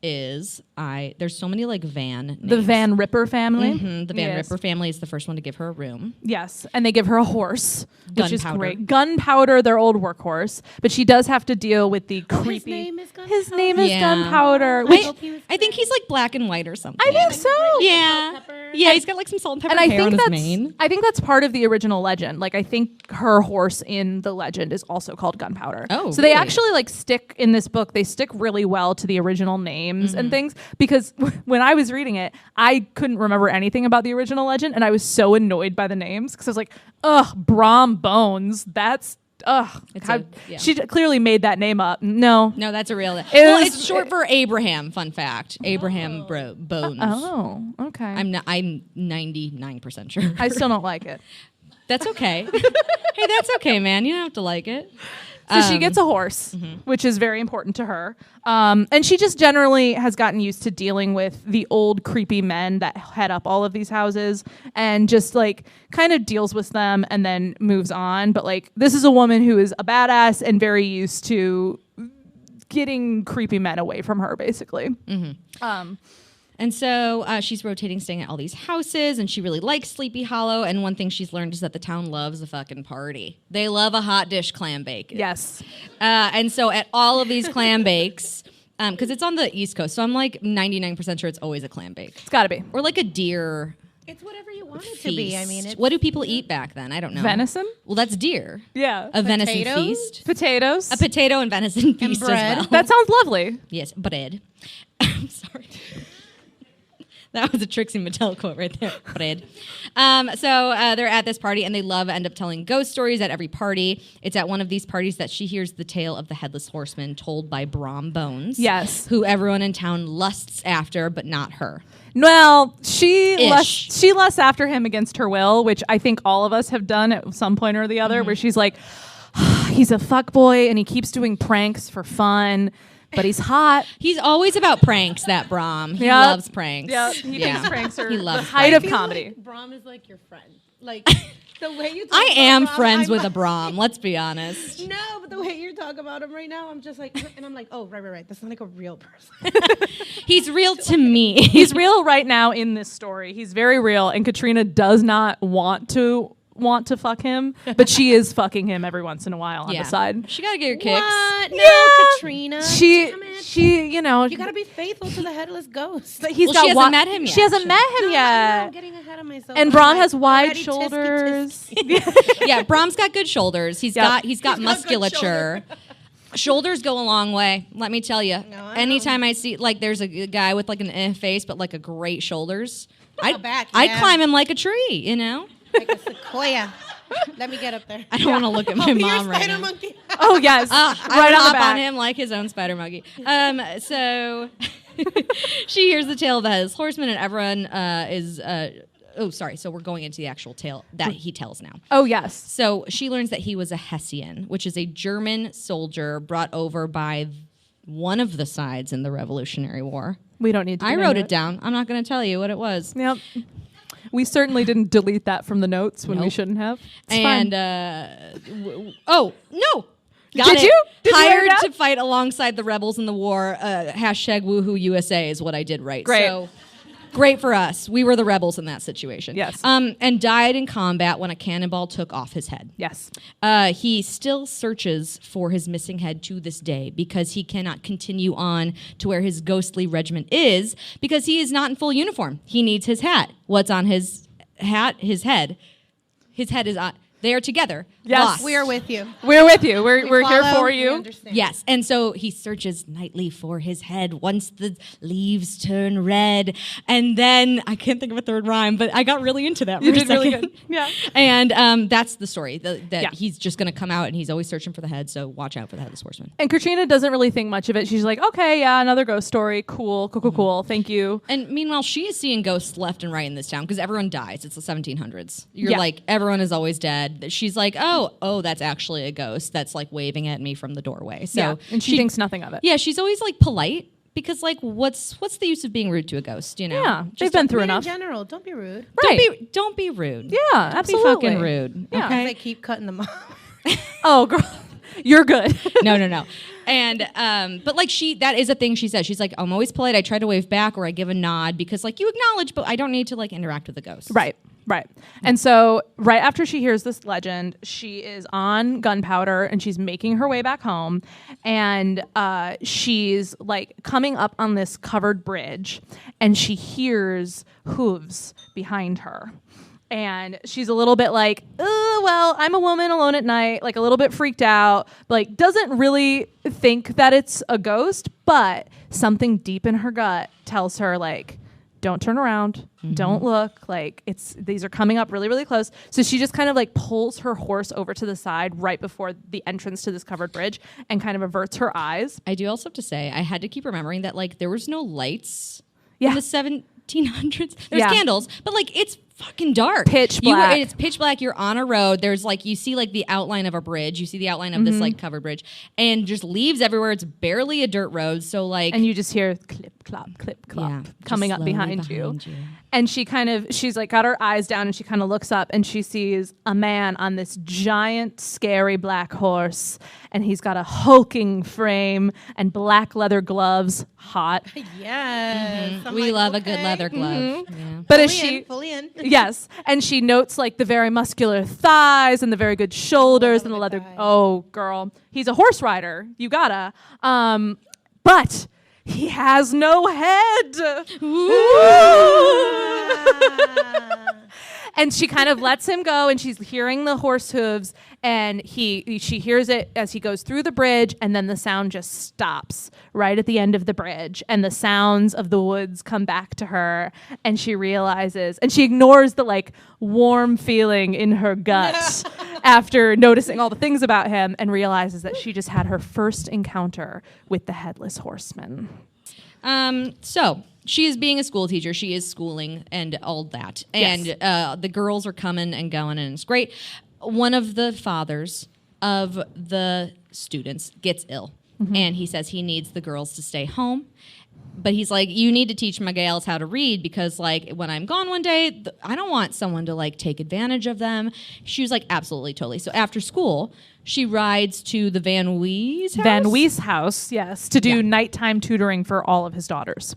is, there's so many, like, Van names. The Van Ripper family. The Van Yes. Ripper family is the first one to give her a room. Yes, and they give her a horse, which is Gunpowder. great. Gunpowder, their old workhorse, but she does have to deal with the creepy. name is His name is Yeah. Gunpowder. Which, I think he's, like, black and white or something. I think so. Yeah. Yeah, he's got, like, some salt and pepper And I hair on think his that's mane. I think that's part of the original legend. Like I think her horse in the legend is also called Gunpowder. Oh, so they really? actually like stick in this book. They stick really well to the original names Mm-hmm. and things because when I was reading it, I couldn't remember anything about the original legend, and I was so annoyed by the names because I was like, ugh, Brom Bones. That's It's how- a- yeah. she clearly made that name up. No. No, that's a real. was- It's short for Abraham. Fun fact: Abraham Bones. Oh, okay. I'm 99% sure. I still don't like it. That's okay. Hey, that's okay, man. You don't have to like it. So she gets a horse, which is very important to her. And she just generally has gotten used to dealing with the old creepy men that head up all of these houses and just like kind of deals with them and then moves on. But like this is a woman who is a badass and very used to getting creepy men away from her, basically. And so she's rotating, staying at all these houses, and she really likes Sleepy Hollow. And one thing she's learned is that the town loves a fucking party. They love a hot dish clam bake. Yes. And so at all of these clam bakes, because it's on the East Coast, so I'm like 99% sure it's always a clam bake. It's got to be. Or like a deer It's whatever you want it feast. to be. I mean, it's What do people eat back then? I don't know. Venison? Well, that's deer. Yeah. A venison Potatoes? feast. Potatoes. A potato and venison feast bread. as well. That sounds lovely. Yes, bread. I'm sorry. That was a Trixie Mattel quote right there. Bread. So they're at this party, and they end up telling ghost stories at every party. It's at one of these parties that she hears the tale of the Headless Horseman told by Brom Bones. Yes. Who everyone in town lusts after, but not her. Well, she Ish. lusts after him against her will, which I think all of us have done at some point or the other, where she's like, he's a fuckboy and he keeps doing pranks for fun, but he's hot. He's always about pranks, that Brom. He Yep. loves pranks. Yeah, he thinks pranks are He the loves height pranks. of I feel comedy. like Brom is like your friend. Like the way you talk I about am Brom, friends I'm with a like- Brom, let's be honest. No, but the way you talk about him right now, I'm just like, and I'm like, oh, right. That's not like a real person. He's real to me. He's real right now in this story. He's very real, and Katrina does not want to fuck him, but she is fucking him every once in a while on the side. She gotta get her kicks. What? No, Yeah. Katrina. She, Damn it. you know, You gotta be faithful to the headless ghost. but he's Well, got she hasn't met him yet. She hasn't met him No, I know, yet. I'm getting ahead of myself. And I'm Brom like, has wide already shoulders. Yeah, Brom's got good shoulders. He's Yep. got He's got good musculature. Shoulders go a long way, let me tell you. No, I Anytime I see like there's a guy with like an face but like a great shoulders, I'd back, I'd yeah. climb him like a tree, you know? like a sequoia. Let me get up there. I don't want to look at my I'll be mom your right spider now. monkey. Oh yes, I right would on the hop back. on him like his own spider monkey. So she hears the tale of the Headless Horseman, and everyone is So we're going into the actual tale that he tells now. Oh, yes. So she learns that he was a Hessian, which is a German soldier brought over by one of the sides in the Revolutionary War. We don't need to. I wrote it down. I'm not going to tell you what it was. Yep. We certainly didn't delete that from # when we Nope. shouldn't have. It's And fine. oh no. Got Did it. you? Did you write Hired it down? to fight alongside the rebels in the war. Hashtag woohoo USA is what I did right. Great. So great for us. We were the rebels in that situation. Yes. And died in combat when a cannonball took off his head. Yes. He still searches for his missing head to this day because he cannot continue on to where his ghostly regiment is because he is not in full uniform. He needs his hat. What's on his hat? His head. His head is on. They are together. Yes. Lost. We are with you. We're with you. We're here Follow, for we you. understand. Yes, and so he searches nightly for his head once the leaves turn red, and then I can't think of a third rhyme, but I got really into that. You for a did really second. good. Yeah. And that's the story that Yeah. he's just going to come out, and he's always searching for the head. So watch out for the Headless Horseman. And Katrina doesn't really think much of it. She's like, okay, yeah, another ghost story. Cool. Thank you. And meanwhile, she is seeing ghosts left and right in this town because everyone dies. It's the 1700s. You're Yeah. like, everyone is always dead. She's like, oh, that's actually a ghost that's like waving at me from the doorway. So Yeah. And she thinks nothing of it. yeah, she's always like polite because like, what's the use of being rude to a ghost? You know? Yeah. They've Just been through I mean, enough. in general, don't be rude. Right. Don't be rude. Yeah, Don't absolutely. be fucking rude. Yeah. Okay. They keep cutting them off. Oh, girl. You're good. No. And but like that is a thing she says. She's like, I'm always polite. I try to wave back or I give a nod because like you acknowledge, but I don't need to like interact with the ghost. Right. And so right after she hears this legend, she is on gunpowder and she's making her way back home. And she's like coming up on this covered bridge and she hears hooves behind her. And she's a little bit like, well, I'm a woman alone at night, like a little bit freaked out, like doesn't really think that it's a ghost, but something deep in her gut tells her like, don't turn around, don't look, like these are coming up really, really close. So she just kind of like pulls her horse over to the side right before the entrance to this covered bridge and kind of averts her eyes. I do also have to say, I had to keep remembering that like there was no lights Yeah. in the 1700s. There's Yeah. candles, but like it's fucking dark. Pitch black. It's pitch black. You're on a road. There's like you see like the outline of a bridge. You see the outline of this like covered bridge, and just leaves everywhere. It's barely a dirt road. So like, And you just hear clip, clop, yeah, coming just up slowly behind you. you. And she's like got her eyes down and she kind of looks up and she sees a man on this giant, scary black horse. And he's got a hulking frame and black leather gloves. Hot. Yes. I'm We like, love a good okay. leather glove. Yeah. But as Fully she in, fully in. yes, and she notes like the very muscular thighs and the very good shoulders and the leather. thighs. Oh, girl, he's a horse rider. You gotta. But he has no head. And she kind of lets him go, and she's hearing the horse hooves, and she hears it as he goes through the bridge, and then the sound just stops right at the end of the bridge, and the sounds of the woods come back to her, and she realizes, and she ignores the like warm feeling in her gut after noticing all the things about him, and realizes that she just had her first encounter with the Headless Horseman. So she is being a school teacher. She is schooling and all that. And Yes. the girls are coming and going, and it's great. One of the fathers of the students gets ill, and he says he needs the girls to stay home. But he's like, you need to teach my gals how to read because, like, when I'm gone one day, I don't want someone to, like, take advantage of them. She was like, absolutely, totally. So after school, she rides to the Van Wees house. Van Wees' house, yes, to do Yeah. nighttime tutoring for all of his daughters.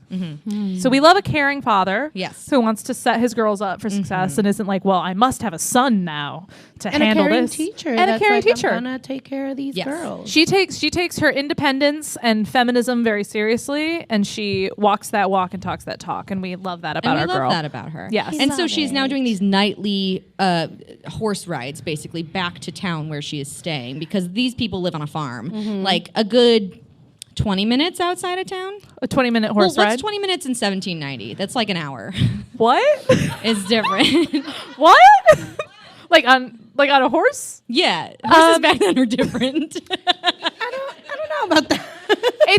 So we love a caring father, Yes. who wants to set his girls up for success and isn't like, well, I must have a son now to And a handle caring this. teacher. And a that's caring like, teacher. I'm gonna take care of these Yes. girls. She takes her independence and feminism very seriously, and she walks that walk and talks that talk, and we love that about And we our love girl. that about her. Yes. And so Love she's now it. doing these nightly horse rides, basically, back to town where she is staying because these people live on a farm. Like a good 20 minutes outside of town. A 20-minute horse well, ride. what's 20 minutes in 1790? That's like an hour. What? It's different. What? like on a horse? Yeah. Horses back then are different. I don't know about that.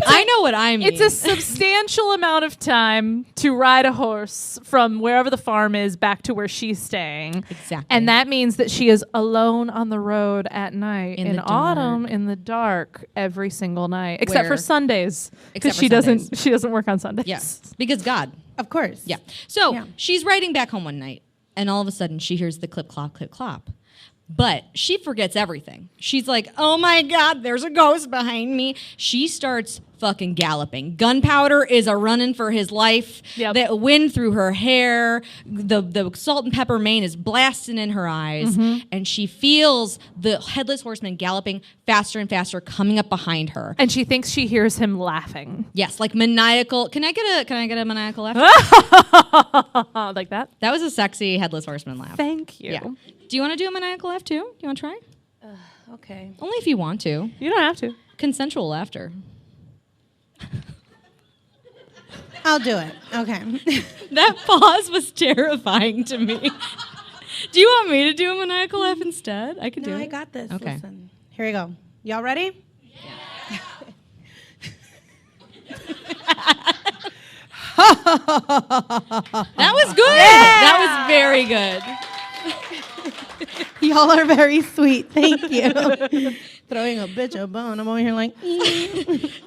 I know what I mean. It's a substantial amount of time to ride a horse from wherever the farm is back to where she's staying. Exactly. And that means that she is alone on the road at night In in the autumn dark. in the dark every single night, except for Where- Sundays, because Except for she doesn't work on Sundays. Yes, because God. Of course. Yeah. So Yeah. she's riding back home one night, and all of a sudden she hears the clip clop, clip clop. But she forgets everything. She's like, oh my God, there's a ghost behind me. She starts fucking galloping. Gunpowder is a running for his life. Yep. The wind through her hair. The salt and pepper mane is blasting in her eyes. And she feels the Headless Horseman galloping faster and faster coming up behind her. And she thinks she hears him laughing. Yes, like maniacal. Can I get a maniacal laugh? Like that? That was a sexy Headless Horseman laugh. Thank you. Yeah. Do you want to do a maniacal laugh too? You want to try? Okay. Only if you want to. You don't have to. Consensual laughter. I'll do it. Okay. That pause was terrifying to me. Do you want me to do a maniacal laugh instead? I could do No, it. I got this. Okay. Listen. Here we go. Y'all ready? That was good. That was very good. Y'all are very sweet. Thank you. Throwing a bitch a bone. I'm over here like.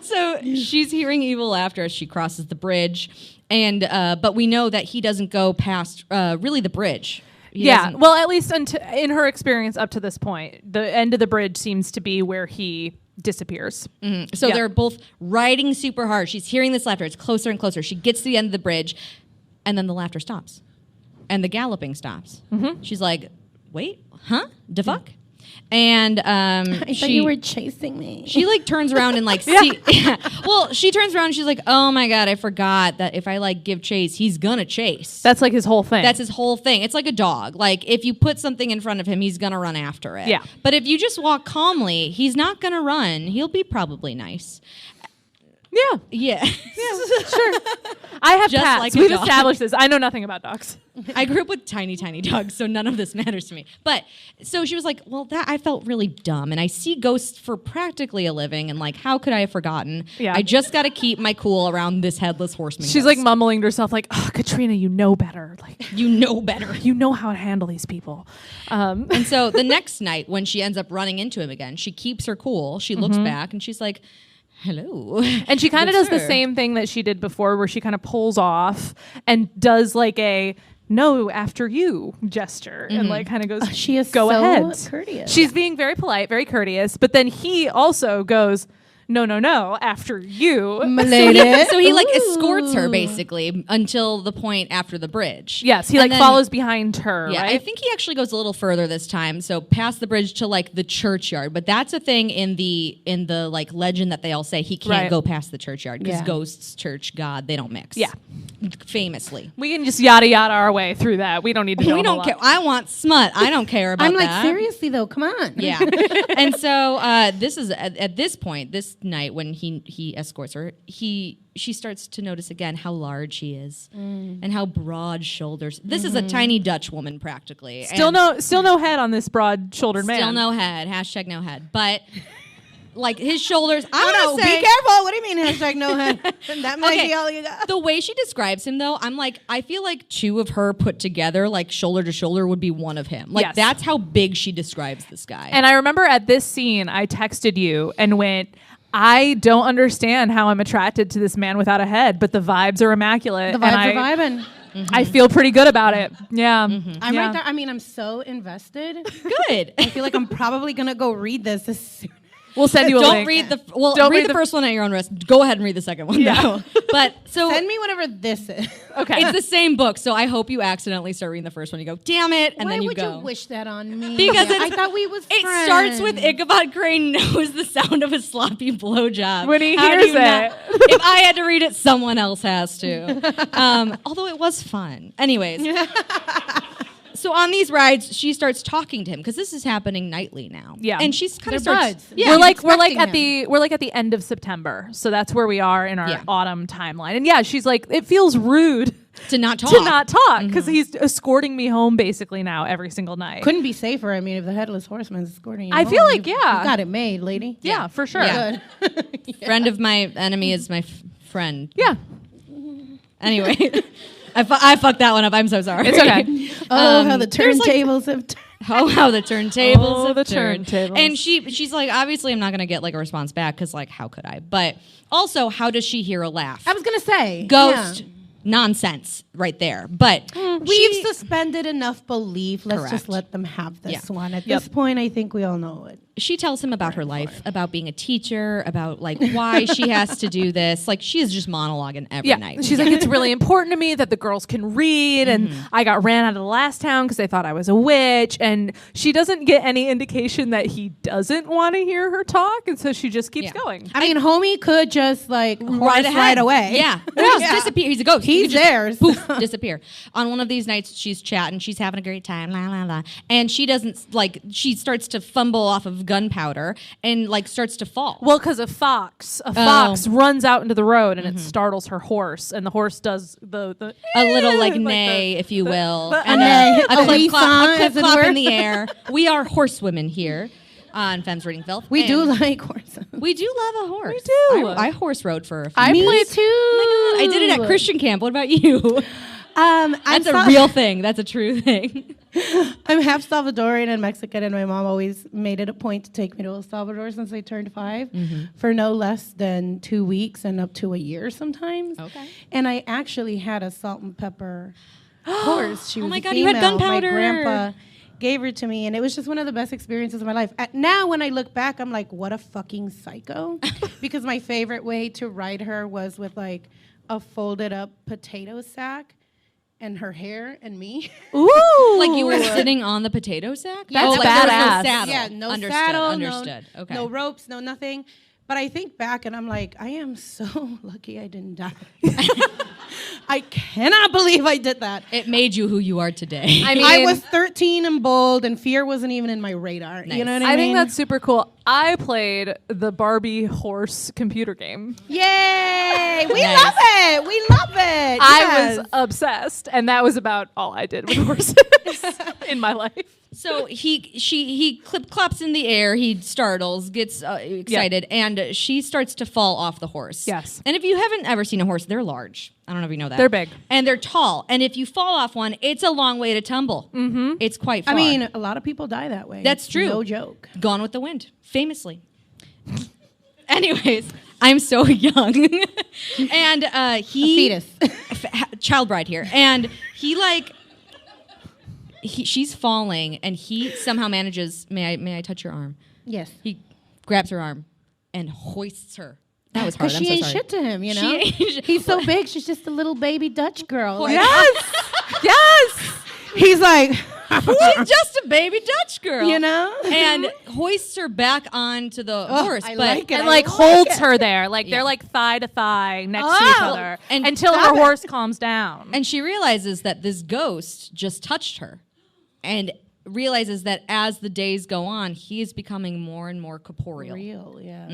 So she's hearing evil laughter as she crosses the bridge, and but we know that he doesn't go past really the bridge. He Yeah. doesn't- Well, at least in her experience up to this point, the end of the bridge seems to be where he disappears. So Yeah. they're both riding super hard. She's hearing this laughter. It's closer and closer. She gets to the end of the bridge, and then the laughter stops, and the galloping stops. She's like, "Wait, huh? Da fuck?" And I thought you were chasing me. she like turns around and like see. Well, she turns around and she's like, "Oh my God, I forgot that if I like give chase, he's gonna chase." That's like his whole thing. That's his whole thing. It's like a dog. Like if you put something in front of him, he's gonna run after it. Yeah. But if you just walk calmly, he's not gonna run. He'll be probably nice. yeah. Yeah. Sure. I have Just cats. like a We've dog. established this. I know nothing about dogs. I grew up with tiny, tiny dogs, so none of this matters to me. But so she was like, well, that I felt really dumb. And I see ghosts for practically a living. And like, how could I have forgotten? Yeah. I just got to keep my cool around this Headless Horseman. She's ghost. like mumbling to herself, like, "Oh, Katrina, you know better. Like, You know better. you know how to handle these people." And so the next night, when she ends up running into him again, she keeps her cool. She looks back and she's like, hello. And she kind of Good does the sir. same thing that she did before, where she kind of pulls off and does like a "no, after you" gesture, and like kind of goes, She is go so ahead. courteous. She's being very polite, very courteous, but then he also goes, "No, no, no, after you." Milady. So he like escorts her basically until the point after the bridge. Yes, he And like then- follows behind her. Yeah, right? I think he actually goes a little further this time. So past the bridge to like the churchyard, but that's a thing in the like legend that they all say he can't Right. go past the churchyard because Yeah. ghosts, church, God, they don't mix. Yeah. Famously. we can just yada yada our way through that. We don't need to know. We a whole don't care. lot. I want smut. I don't care about I'm like, that. seriously though, come on. Yeah. And so this is at this point, this night when he escorts her, she starts to notice again how large he is and how broad shoulders. This is a tiny Dutch woman practically. Still no head on this broad-shouldered man. Still no head. Hashtag no head. But like his shoulders, No, I no, want to say. be careful. What do you mean hashtag no head? That might Okay. be all you got. The way she describes him, though, I'm like, I feel like two of her put together, like shoulder to shoulder, would be one of him. Like Yes. that's how big she describes this guy. And I remember at this scene, I texted you and went, "I don't understand how I'm attracted to this man without a head, but the vibes are immaculate. The vibes and are vibing. I feel pretty good about it." Yeah. I'm Yeah. right there. I mean, I'm so invested. good. I feel like I'm probably gonna go read this as soon. We'll send you a Don't link. read the Don't read read the the- first one at your own risk. Go ahead and read the second one. Yeah. though. But so Send me whatever this is. Okay. it's the same book. So I hope you accidentally start reading the first one. You go, damn it, and Why then you would go. you wish that on me? Because I it's- thought we was It friends. starts with Ichabod Crane knows the sound of a sloppy blowjob. When he How do hears you not- it. If I had to read it, someone else has to. Although it was fun. Anyways. So on these rides, she starts talking to him because this is happening nightly now. Yeah. and she's kind They're of starts. buds. Yeah, we're like expecting at the end of September, so that's where we are in our Yeah. autumn timeline. And yeah, she's like, it feels rude to not talk. to not talk because he's escorting me home basically now every single night. Couldn't be safer. I mean, if the Headless Horseman's escorting you I feel home, like, you yeah. got it made, lady. Yeah, for sure. Yeah. Friend of my enemy is my friend. Yeah. Anyway, I fucked that one up. I'm so sorry. It's okay. Oh, how the there's, like, turntables have turned. Oh, how the turntables Oh, have the turned. turntables. And she's like, obviously I'm not going to get like a response back because like, how could I? But also, how does she hear a laugh? I was gonna say Ghost yeah. nonsense right there. But We've suspended enough belief. Let's Correct. just let them have this Yeah. one. At Yep. this point, I think we all know it. she tells him about her life, about being a teacher, about like why she has to do this. Like she is just monologuing every Yeah. night. She's like, it's really important to me that the girls can read, and I got ran out of the last town because they thought I was a witch. And she doesn't get any indication that he doesn't want to hear her talk, and so she just keeps Yeah. going. I mean, homie could just like horse ahead. right away. Yeah. Or just disappear. He's a ghost. He He's could just theirs. Poof, disappear. On one of these nights, she's chatting. She's having a great time. La, la, la. And she doesn't, like, she starts to fumble off of gunpowder and, like, starts to fall. Well, because a fox runs out into the road and it startles her horse, and the horse does the A little, like, like neigh, if you will. the- and neigh, a clip a clop, frisson, as it in were. the air. We are horsewomen here on Femmes Reading Filth. We do And like horses. We do love a horse. We do. I horse rode for a few I years. played too. Oh my God, I did it at Christian camp. What about you? That's a real thing. That's a true thing. I'm half Salvadorian and Mexican, and my mom always made it a point to take me to El Salvador since I turned 5 for no less than 2 weeks and up to a year sometimes. Okay. And I actually had a salt and pepper horse. She was my a God, you had female. gunpowder. My grandpa gave her to me, and it was just one of the best experiences of my life. Now, when I look back, I'm like, what a fucking psycho. Because my favorite way to ride her was with like a folded up potato sack and her hair and me. Ooh, Like you were sitting on the potato sack? That's like there was badass. no saddle. Yeah, no Understood, saddle, understood. no, Okay. no ropes, no nothing. But I think back and I'm like, I am so lucky I didn't die. I cannot believe I did that. It made you who you are today. I mean, I was 13 and bold, and fear wasn't even in my radar. Nice. You know what I I mean? think that's super cool. I played the Barbie horse computer game. Yay! We Nice. love it. We love it. I was Yes. obsessed, and that was about all I did with horses in my life. So he clip clops in the air. He startles, gets excited, and she starts to fall off the horse. Yes. And if you haven't ever seen a horse, they're large. I don't know if you know that. They're big. And they're tall. And if you fall off one, it's a long way to tumble. Mm-hmm. It's quite far. I mean, a lot of people die that way. That's true. No joke. Gone with the Wind, famously. Anyways, I'm so young. And he... A fetus. Child bride here. And he like... she's falling, and he somehow manages... May I touch your arm? Yes. He grabs her arm and hoists her. That was hard. Because I'm she so ain't sorry. shit to him, you know? She ain't shit. He's so big, she's just a little baby Dutch girl. Like, Yes, yes. he's like, She's just a baby Dutch girl. you know? And hoists her back onto the horse. I but like it. And I like like holds it. her there, like Yeah. they're like thigh to thigh next to each other, and until stop her it. horse calms down. And she realizes that this ghost just touched her, and realizes that as the days go on, he is becoming more and more corporeal. Real, yeah.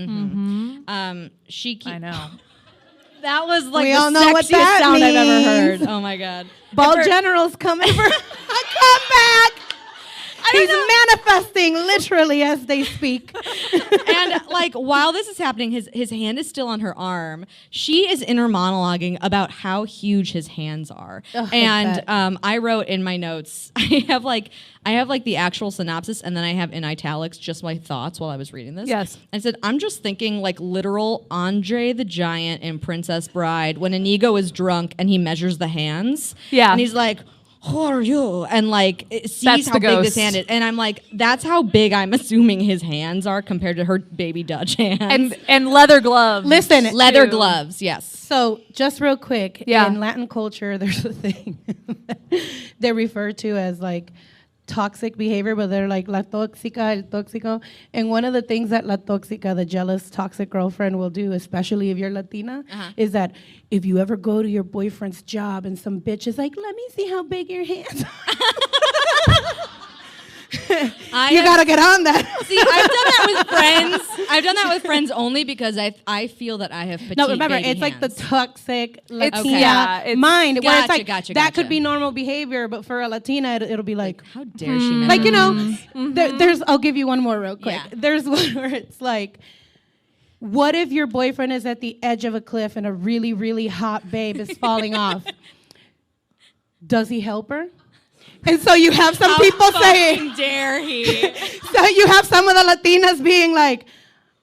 She keep, I know. That was like We the all know what sexiest that sound I've ever means. heard. Oh my god! Bald General's coming for a comeback. He's manifesting literally as they speak. And like while this is happening, his hand is still on her arm. She is inner monologuing about how huge his hands are. Ugh, I And bet. I wrote in my notes, I have like the actual synopsis, and then I have in italics just my thoughts while I was reading this. Yes. I said, I'm just thinking like literal Andre the Giant in Princess Bride when Inigo is drunk and he measures the hands. Yeah. And he's like, who are you? And like it sees That's how the big this ghost. hand is. And I'm like, that's how big I'm assuming his hands are compared to her baby Dutch hands. And leather gloves. Listen, Leather too. gloves, yes. So just real quick, Yeah. in Latin culture, there's a thing they refer to as like toxic behavior, but they're like la tóxica, el tóxico. And one of the things that la tóxica, the jealous, toxic girlfriend will do, especially if you're Latina, is that if you ever go to your boyfriend's job and some bitch is like, let me see how big your hands are. You gotta get on that. See, I've done that with friends. I've done that with friends only because I feel that I have petite No, remember, baby it's like the hands. toxic Latina yeah, mind. where it's Gotcha, like, gotcha, that gotcha. could be normal behavior, but for a Latina, it'll be like, How dare she? like, you know, Mm-hmm. there's, I'll give you one more real quick. Yeah. There's one where it's like, what if your boyfriend is at the edge of a cliff and a really, really hot babe is falling off? Does he help her? And so you have some people saying, How dare he? so you have some of the Latinas being like,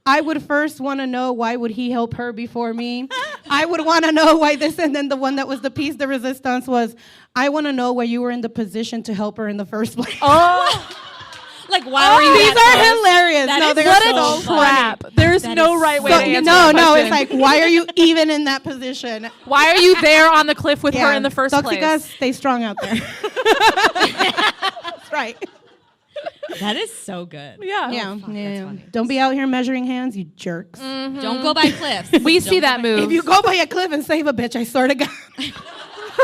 I would first want to know why would he help her before me? I would want to know why this, and then the one that was the piece de resistance was, I want to know why you were in the position to help her in the first place. Oh, Like, why were you These that are close? hilarious. That No, is they're what so a so crap. There's That no is right way so- to answer No, that no, question. it's like, why are you even in that position? Why are you there on the cliff with her in the first Tóxicas, place? stay strong out there. That's right. That is so good. Yeah. Yeah, fuck, that's yeah. funny. Don't be out here measuring hands, you jerks. Don't go by cliffs. We Don't see go that by- move. If you go by a cliff and save a bitch, I swear to God.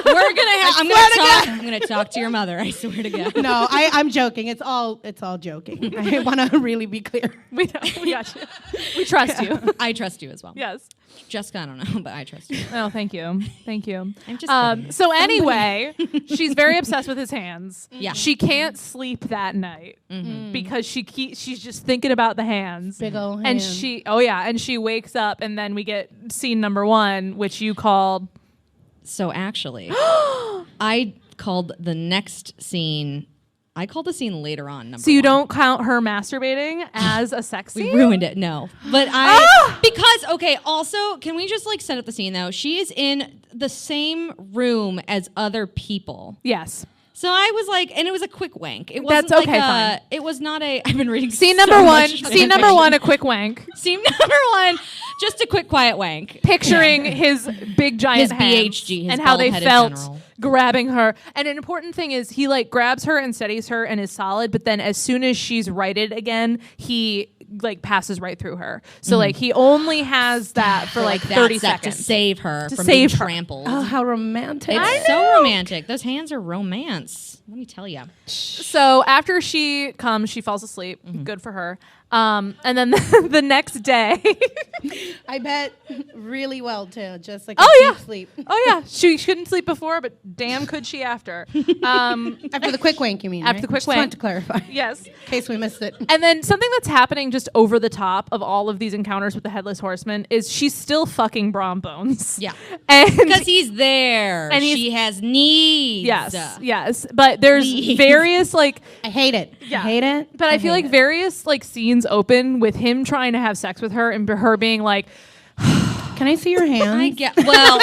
We're gonna have. swear to God. I'm gonna talk to your mother. I swear to God. No, I'm joking. It's all joking. I want to really be clear. We know. We got you. We trust you. I trust you as well. Yes. Jessica, I don't know, but I trust you. Oh, thank you. Thank you. I'm just kidding. So anyway, she's very obsessed with his hands. Yeah. She can't sleep that night because she's just thinking about the hands. Big ol' And hands. she wakes up, and then we get scene number 1, which you called. So actually, I called the next scene. I called the scene later on. Number So you one. don't count her masturbating as a sex We scene? ruined it. No, but because okay. Also, can we just like set up the scene though? She is in the same room as other people. Yes. So I was like, and it was a quick wank. It wasn't That's okay, like fine. It was not a. I've been reading Scene so number 1. much Scene number fanfiction. 1. A quick wank. Scene number 1. Just a quick, quiet wank. Picturing his big giant His hands BHG, his and how they bald-headed felt general. grabbing her. And an important thing is he like grabs her and steadies her and is solid, but then as soon as she's righted again, he like passes right through her. So like he only has that for like that 30 sec seconds to save her To from save being her. trampled. Oh, how romantic. It's so romantic. Those hands are romance. Let me tell you. So after she comes, she falls asleep. Good for her. And then the next day, I bet really well too. Just like Oh, a yeah. deep sleep. oh yeah, she couldn't sleep before, but damn could she after. After the quick wank, you mean? After right? the quick Just wank. wanted to clarify. Yes. In case we missed it. And then something that's happening just over the top of all of these encounters with the Headless Horseman is she's still fucking Brom Bones. Yeah. And Because he's there. And he's- she has needs. yes. But there's Please. various like I hate it. Yeah. I hate it. but I feel hate like it. various like scenes open with him trying to have sex with her and her being like, Can I see your hands? I get well.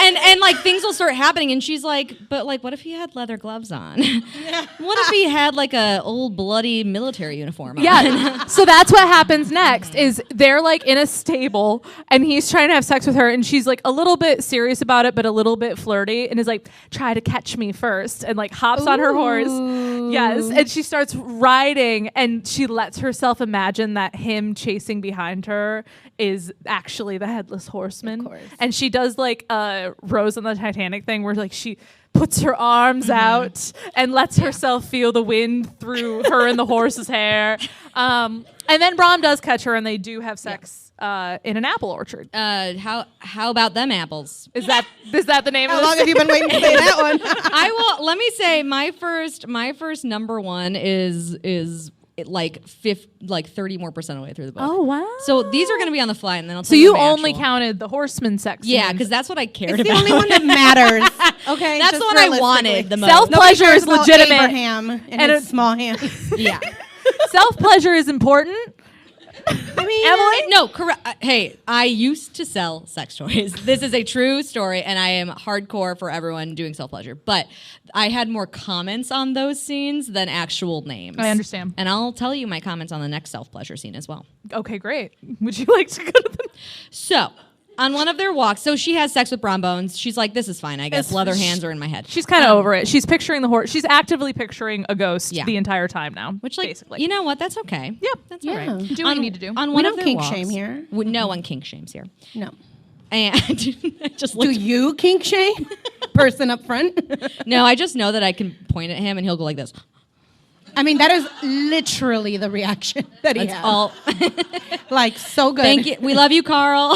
And like things will start happening, and she's like, "But like, what if he had leather gloves on? What if he had like a old bloody military uniform on?" yeah. So that's what happens next is they're like in a stable and he's trying to have sex with her and she's like a little bit serious about it but a little bit flirty and is like, try to catch me first, and like hops on her horse. Yes. And she starts riding and she lets herself imagine that him chasing behind her is actually the Headless Horseman. Of course. And she does like a Rose on the Titanic thing where like she puts her arms out and lets herself feel the wind through her and the horse's hair. And then Brom does catch her and they do have sex in an apple orchard. How about them apples? Is that the name How of the long have you been waiting to say that one? I will. Let me say my first number one is like 30 more % of the way through the book. Oh, wow. So these are going to be on the fly, and then I'll. So tell you my only actual. counted the horseman sex Yeah, scenes. because that's what I cared It's the about. only one that matters. Okay, That's just the one I realistically. wanted the most. Self-pleasure Nobody is cares about legitimate. Abraham and And his a- small hands. Yeah. Self-pleasure is important. I mean, Emily? No, correct. Hey, I used to sell sex toys. This is a true story, and I am hardcore for everyone doing self-pleasure. But I had more comments on those scenes than actual names. I understand. And I'll tell you my comments on the next self-pleasure scene as well. Okay, great. Would you like to go to the... So, On one of their walks, so she has sex with Brom Bones. She's like, this is fine, I guess. It's- Leather hands are in my head. She's kind of over it. She's picturing the horse. She's actively picturing a ghost Yeah. the entire time now. Which, like, basically. you know what? That's okay. Yeah. That's Yeah. all right. Do what you need to do. On We one don't of their kink walks, shame here. No one kink shames here. No. And I just Do looked. you kink shame? Person up front? No, I just know that I can point at him and he'll go like this. I mean, that is literally the reaction that he That's has. all. Like, so good. Thank you. We love you, Carl.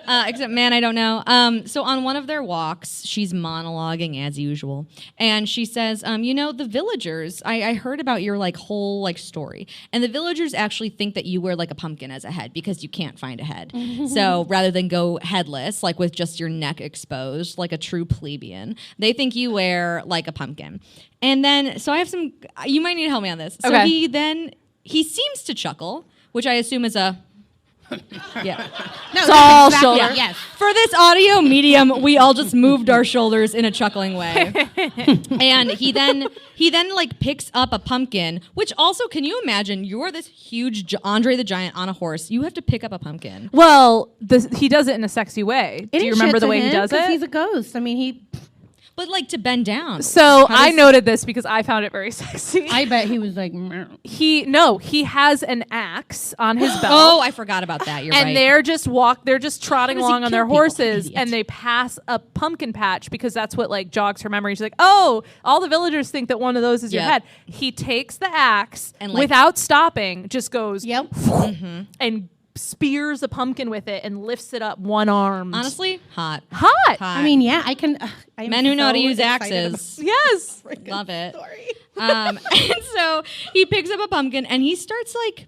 Except, man, I don't know. So on one of their walks, she's monologuing as usual, and she says, "You know, the villagers. I heard about your like whole like story, and the villagers actually think that you wear like a pumpkin as a head because you can't find a head. So rather than go headless, like with just your neck exposed, like a true plebeian, they think you wear like a pumpkin. And then, so I have some. You might need to help me on this. So Okay. he seems to chuckle, which I assume is a yeah. No, It's all exactly- shoulder. Yes. For this audio medium, we all just moved our shoulders in a chuckling way. And he then like picks up a pumpkin, which also, can you imagine, you're this huge Andre the Giant on a horse. You have to pick up a pumpkin. Well, he does it in a sexy way. Do you remember the way he does it? He's a ghost. I mean, But like to bend down. So How I does- noted this because I found it very sexy. I bet he was like, "Meow." He has an axe on his belt. Oh, I forgot about that. You're And right. they're just trotting How does he along on their kill people? horses, Idiot. and they pass a pumpkin patch because that's what like jogs her memory. She's like, "Oh, all the villagers think that one of those is your Yep. head." He takes the axe And, like- without stopping, just goes Yep. and spears a pumpkin with it and lifts it up one arm. Honestly, hot. hot. I mean, yeah, I can. I'm Men who know how to so use excited axes. Yes. Love it. Story. And so he picks up a pumpkin and he starts like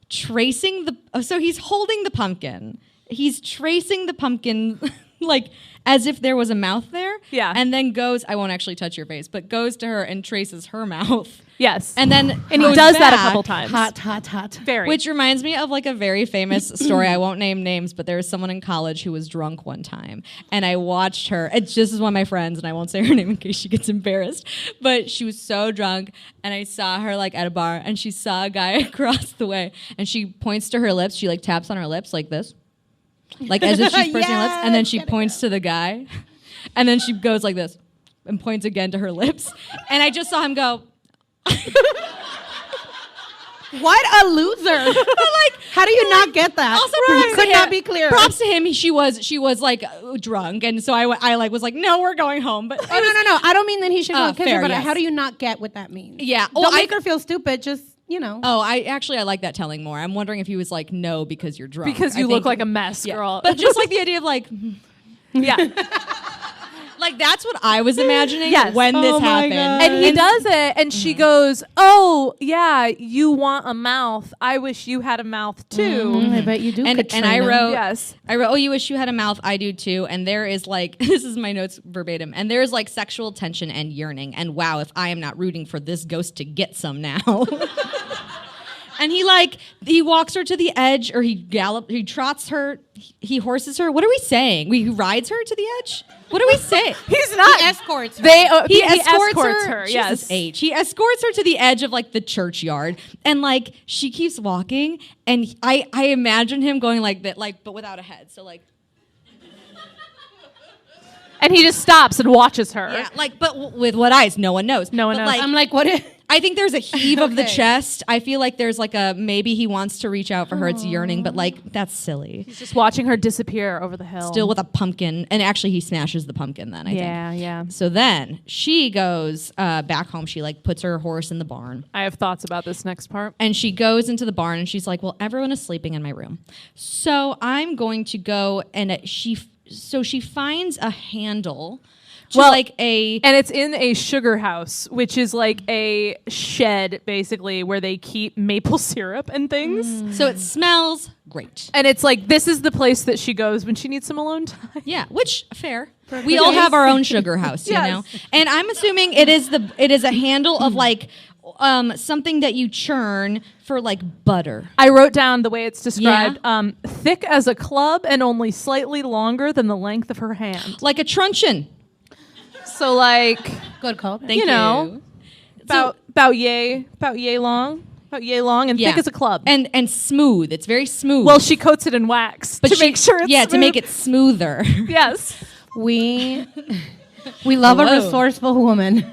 tracing so he's holding the pumpkin. He's tracing the pumpkin like as if there was a mouth there. Yeah. And then goes, I won't actually touch your face, but goes to her and traces her mouth. Yes. And then And he goes does that a back, couple times. Hot, hot, hot. Very. which reminds me of like a very famous story. I won't name names, but there was someone in college who was drunk one time. And I watched her. This is one of my friends, and I won't say her name in case she gets embarrassed. But she was so drunk, and I saw her like at a bar, and she saw a guy across the way, and she points to her lips. She like taps on her lips like this. Like as if she's pursing her lips. And then Yes, she get it points to the guy. And then she goes like this and points again to her lips. And I just saw him go, What a loser! like, How do you not get that? also props could to not him- be clear. Props to him. She was like drunk, and so I like was like, no, we're going home. But Oh no! I don't mean that he should go and kiss fair, her, but yes. how do you not get what that means? Yeah. Don't Oh, make her feel stupid. Just Oh, I like that telling more. I'm wondering if he was like, no, because you're drunk. because I you look think- like a mess, Yeah. girl. But just like the idea of like, yeah. like that's what I was imagining Yes. when this Oh my happened. God. And he does it, and she goes, "Oh, yeah, you want a mouth. I wish you had a mouth too." I bet you do. And I Katrina. wrote, Yes. oh, you wish you had a mouth. I do too. And there is like, this is my notes verbatim. And there is like sexual tension and yearning. And wow, if I am not rooting for this ghost to get some now. And he walks her to the edge, or he trots her, he horses her. What are we saying? He rides her to the edge? What do we say? He's not. He escorts her. He escorts her. Jesus Yes. H. He escorts her to the edge of like the churchyard, and like she keeps walking, and I imagine him going like that, like but without a head. So like And he just stops and watches her. yeah, like but with what eyes? No one knows. No one But, knows. Like, I'm like, what? I think there's a heave of the Okay. chest. I feel like there's like a maybe he wants to reach out for her. It's yearning, but like that's silly. He's just watching her disappear over the hill. Still with a pumpkin, and actually he smashes the pumpkin. Then I think. Yeah. So then she goes back home. She like puts her horse in the barn. I have thoughts about this next part. And she goes into the barn and she's like, well, everyone is sleeping in my room. So I'm going to go and she finds a handle to Well, like a And it's in a sugar house, which is like a shed, basically, where they keep maple syrup and things. so it smells great. And it's like, this is the place that she goes when she needs some alone time. Yeah, which fair. We all have our own sugar house, you Yes. know. And I'm assuming it is a handle of like something that you churn for like butter. I wrote down the way it's described, thick as a club and only slightly longer than the length of her hand. Like a truncheon. So like Good call. Thank You know, you. about yay long, About yay long and thick as a club. And smooth. It's very smooth. Well, she coats it in wax to make sure it's smooth. to make it smoother. Yes. We love a resourceful woman.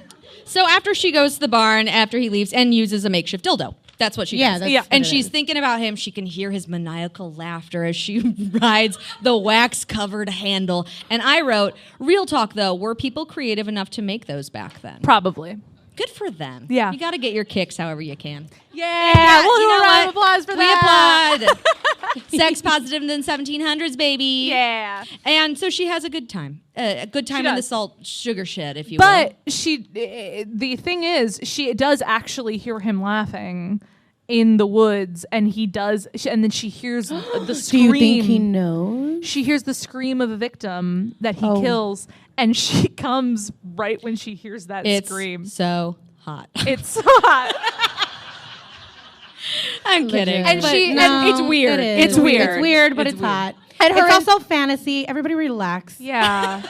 So after she goes to the barn, after he leaves, and uses a makeshift dildo. That's what she does. And she's thinking about him. She can hear his maniacal laughter as she rides the wax-covered handle. And I wrote, real talk, though, were people creative enough to make those back then? Probably. Good for them. Yeah. You got to get your kicks however you can. Yeah. We'll do a round of applause for that. We applaud. Sex positive in the 1700s, baby. Yeah. And so she has a good time. A good time in the salt sugar shed, if you will. But the thing is, she does actually hear him laughing in the woods, and he does, and then she hears the scream. Do you think he knows? She hears the scream of a victim that he kills, and she comes right when she hears that scream. So hot. It's so hot. I'm kidding. And it's weird. It's weird. It's weird, but it's hot. And it's also fantasy. Everybody relax. Yeah.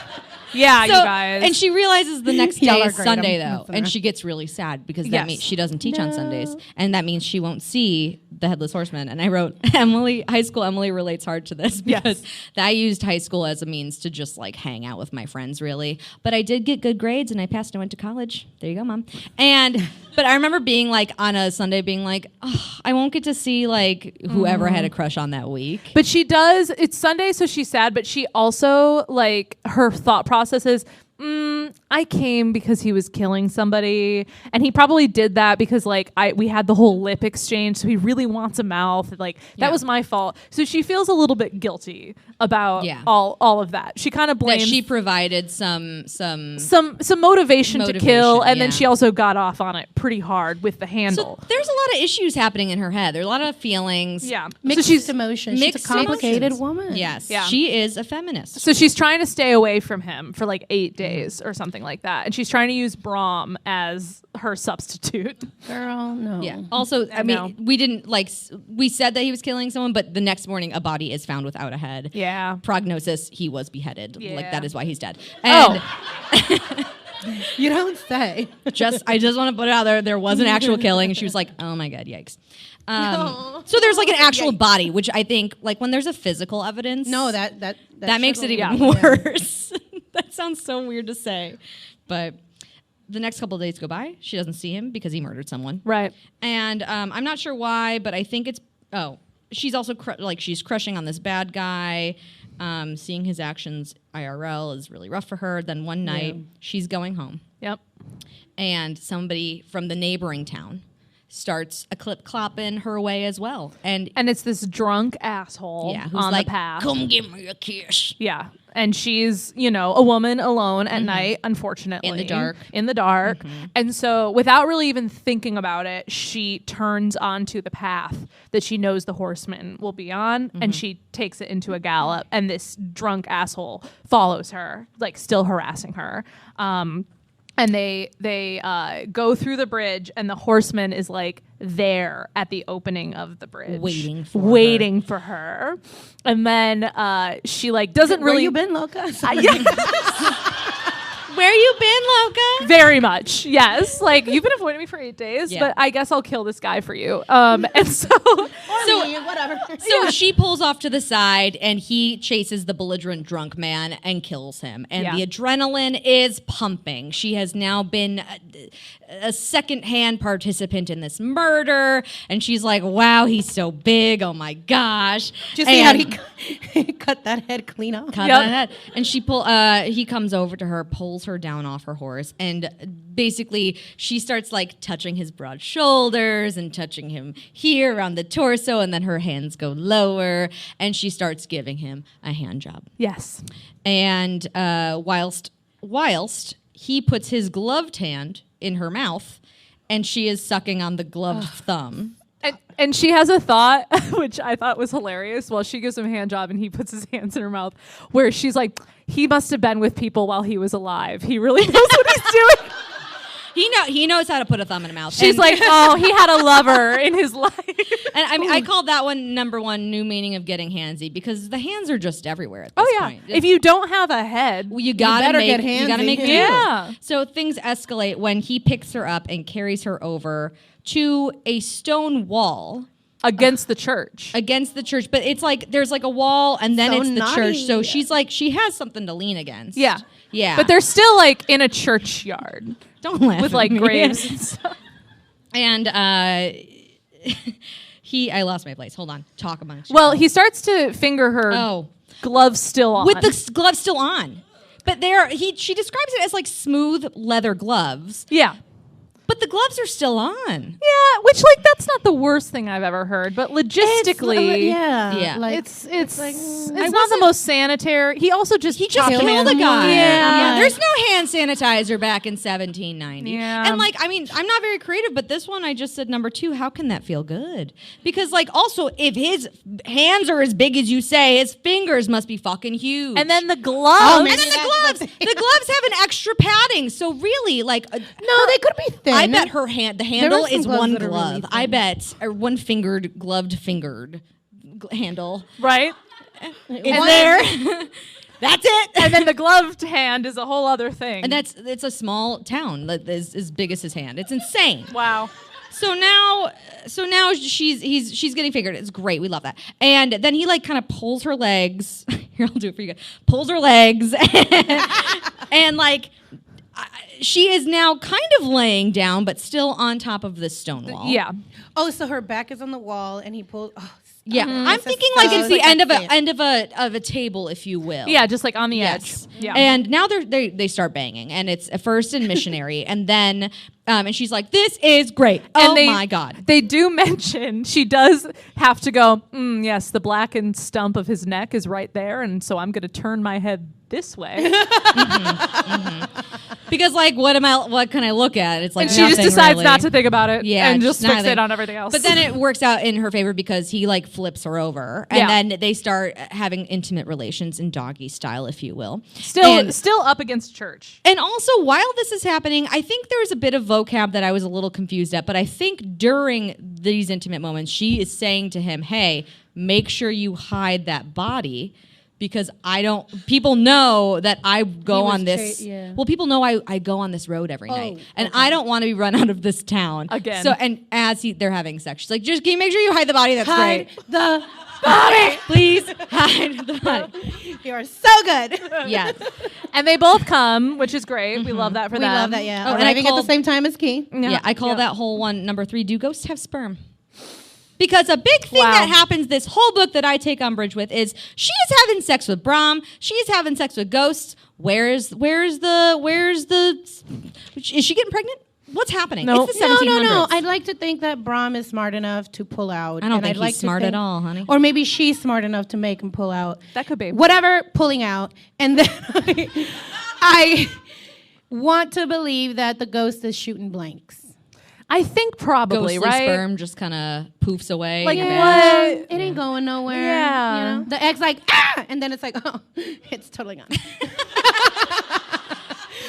Yeah, So, you guys. and she realizes the next Y'all day are is great. Sunday, I'm though, messing and around. she gets really sad because that Yes. means she doesn't teach on Sundays, and that means she won't see the Headless Horseman. And I wrote, high school Emily relates hard to this because I used high school as a means to just like hang out with my friends, really. But I did get good grades, and I passed and I went to college. There you go, Mom. But I remember being like on a Sunday, being like, oh, I won't get to see like whoever I had a crush on that week. But she does, it's Sunday, so she's sad, but she also, like, her thought process is, I came because he was killing somebody, and he probably did that because like we had the whole lip exchange, so he really wants a mouth. Like that was my fault. So she feels a little bit guilty about all of that. She kind of blames that she provided some motivation to kill, and then yeah. she also got off on it pretty hard with the handle. So there's a lot of issues happening in her head. There are a lot of feelings. Yeah, Mixed so she's emotions. mixed She's a complicated emotions. woman. Yes, Yeah. she is a feminist. So she's trying to stay away from him for like 8 days or something like that. And she's trying to use Brahm as her substitute. Girl, no. Yeah. Also, I mean, we didn't we said that he was killing someone, but the next morning a body is found without a head. Yeah. Prognosis, he was beheaded. Yeah. Like that is why he's dead. And You don't say. I just want to put it out there was an actual killing, and she was like, oh my God, yikes. So there's like an actual body, which I think like when there's a physical evidence. No, that makes it even Yeah. worse. That sounds so weird to say. But the next couple of days go by. She doesn't see him because he murdered someone. Right. And I'm not sure why, but I think it's... Oh, she's also... she's crushing on this bad guy. Seeing his actions IRL is really rough for her. Then one night, she's going home. Yep. And somebody from the neighboring town starts a clip-clopping her way as well. And it's this drunk asshole who's on like, the path. come give me a kiss. Yeah. And she's, a woman alone at night, unfortunately. In the dark. In the dark. And so without really even thinking about it, she turns onto the path that she knows the horseman will be on, and she takes it into a gallop, and this drunk asshole follows her, like still harassing her. And they go through the bridge, and the horseman is like there at the opening of the bridge, waiting for her. And then she like doesn't really. Where you been, Loca? Where you been, Loca? Very much, yes. Like you've been avoiding me for 8 days, but I guess I'll kill this guy for you. And so whatever. So she pulls off to the side, and he chases the belligerent drunk man and kills him. And the adrenaline is pumping. She has now been a secondhand participant in this murder, and she's like, "Wow, he's so big! Oh my gosh!" Did you see how he cut that head clean off? Cut that head. And he comes over to her, pulls her down off her horse, and basically she starts like touching his broad shoulders and touching him here around the torso, and then her hands go lower, and she starts giving him a hand job. yes, And whilst he puts his gloved hand in her mouth, and she is sucking on the gloved thumb. and she has a thought, which I thought was hilarious, while she gives him a hand job and he puts his hands in her mouth, where she's like, he must have been with people while he was alive. He really knows what he's doing. He knows how to put a thumb in a mouth. She's like, oh, he had a lover in his life. And I mean, I call that one number one new meaning of getting handsy, because the hands are just everywhere at this point. If you don't have a head, Well, you gotta better make, get you gotta handsy. make do. Yeah. So things escalate when he picks her up and carries her over to a stone wall against the church. but it's like there's like a wall and then So it's the naughty. church, so she's like she has something to lean against. Yeah. But they're still like in a churchyard don't laugh with at like me. graves and stuff. And I lost my place. Hold on. Talk amongst Well, yourselves. he starts to finger her, Oh. gloves still on. with the gloves still on. But she describes it as like smooth leather gloves. yeah. But the gloves are still on. Yeah, which like that's not the worst thing I've ever heard, but logistically, Yeah. Like, it's like, it's not the most sanitary. He also just He just chopped killed him. a guy. Yeah. There's no hand sanitizer back in 1790. Yeah. And like, I mean, I'm not very creative, but this one I just said number 2. How can that feel good? Because like, also, if his hands are as big as you say, his fingers must be fucking huge. And then the gloves. and then the gloves. The gloves have an extra padding. So really, like, no, they could be thin. I bet the handle were some is gloves one that are really glove. thin. I bet, or one gloved handle. right? Is there? That's it. And then the gloved hand is a whole other thing. And it's a small town that is as big as his hand. It's insane. wow. So now she's getting fingered. It's great. We love that. And then he like kind of pulls her legs. Here, I'll do it for you guys. Pulls her legs and like she is now kind of laying down, but still on top of this stone wall. Yeah. Oh, so her back is on the wall, and he pulled. Oh, Yeah, I'm It's a thinking like stone. it's the Like end of that's it. of a table, if you will. Yeah, just like on the Yes. edge. Yeah. And now they start banging, and it's at first in missionary, and then and she's like, "This is great. Oh my god." They do mention she does have to go, yes, the blackened stump of his neck is right there, and so I'm going to turn my head this way. Because like, what can I look at? It's like And she just nothing decides really. not to think about it Yeah, and just nothing. fix it on everything else. But then it works out in her favor because he like flips her over, and Yeah. then they start having intimate relations in doggy style, if you will. still up against church. And also, while this is happening, I think there's a bit of vocab that I was a little confused at, but I think during these intimate moments, she is saying to him, "Hey, make sure you hide that body." Because people know that I go was on this. yeah. Well, people know I go on this road every night, and okay. I don't want to be run out of this town Again. So, and as they're having sex, she's like, "Just can you make sure you hide the body? That's Hide great. the Body, please hide the body." You are so good. Yes. And they both come, which is great. We love that for We them. love that. Yeah. Oh, and I Arriving at called- the same time as Key. Yeah, I call that whole one number 3. Do ghosts have sperm? Because a big thing Wow. that happens this whole book that I take umbrage with is she is having sex with Brahm. She is having sex with ghosts. Where's the? Is she getting pregnant? What's happening? Nope. It's the No, 1700s. no. I'd like to think that Brahm is smart enough to pull out. I don't and think I'd like he's to smart at think- all, honey. Or maybe she's smart enough to make him pull out. That could be. Whatever, pulling out. And then I want to believe that the ghost is shooting blanks. I think probably, Ghostly right? sperm just kind of poofs away. Like in your what? bed. It ain't going nowhere. Yeah. You know? The egg's like, ah! And then it's like, oh, it's totally gone.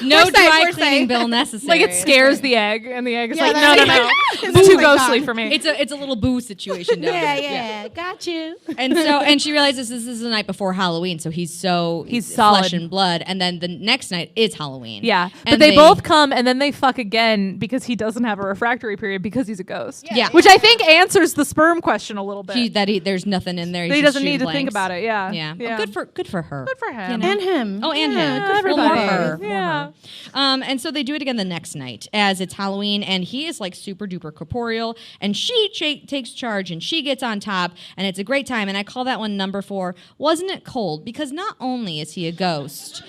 No We're safe, dry we're cleaning safe. bill necessary. Like it scares the egg, and the egg is Yeah, like, no, that's no, no. like, It's oh too my ghostly God. for me. It's a little boo situation down there. Yeah, got you. And she realizes this is the night before Halloween, so he's solid. flesh and blood, and then the next night is Halloween. Yeah, but And they both come and then they fuck again because he doesn't have a refractory period because he's a ghost. Yeah. Which I think answers the sperm question a little bit. There's nothing in there. He He's just doesn't need to shooting think blanks. about it. Yeah. Yeah. Yeah. Oh, good for her. Good for him. And him. Oh, and Yeah, him. good for Everybody. More her. Yeah. And so they do it again the next night as it's Halloween, and he is like super duper corporeal, and she takes charge and she gets on top, and it's a great time. And I call that one number 4. Wasn't it cold? Because not only is he a ghost,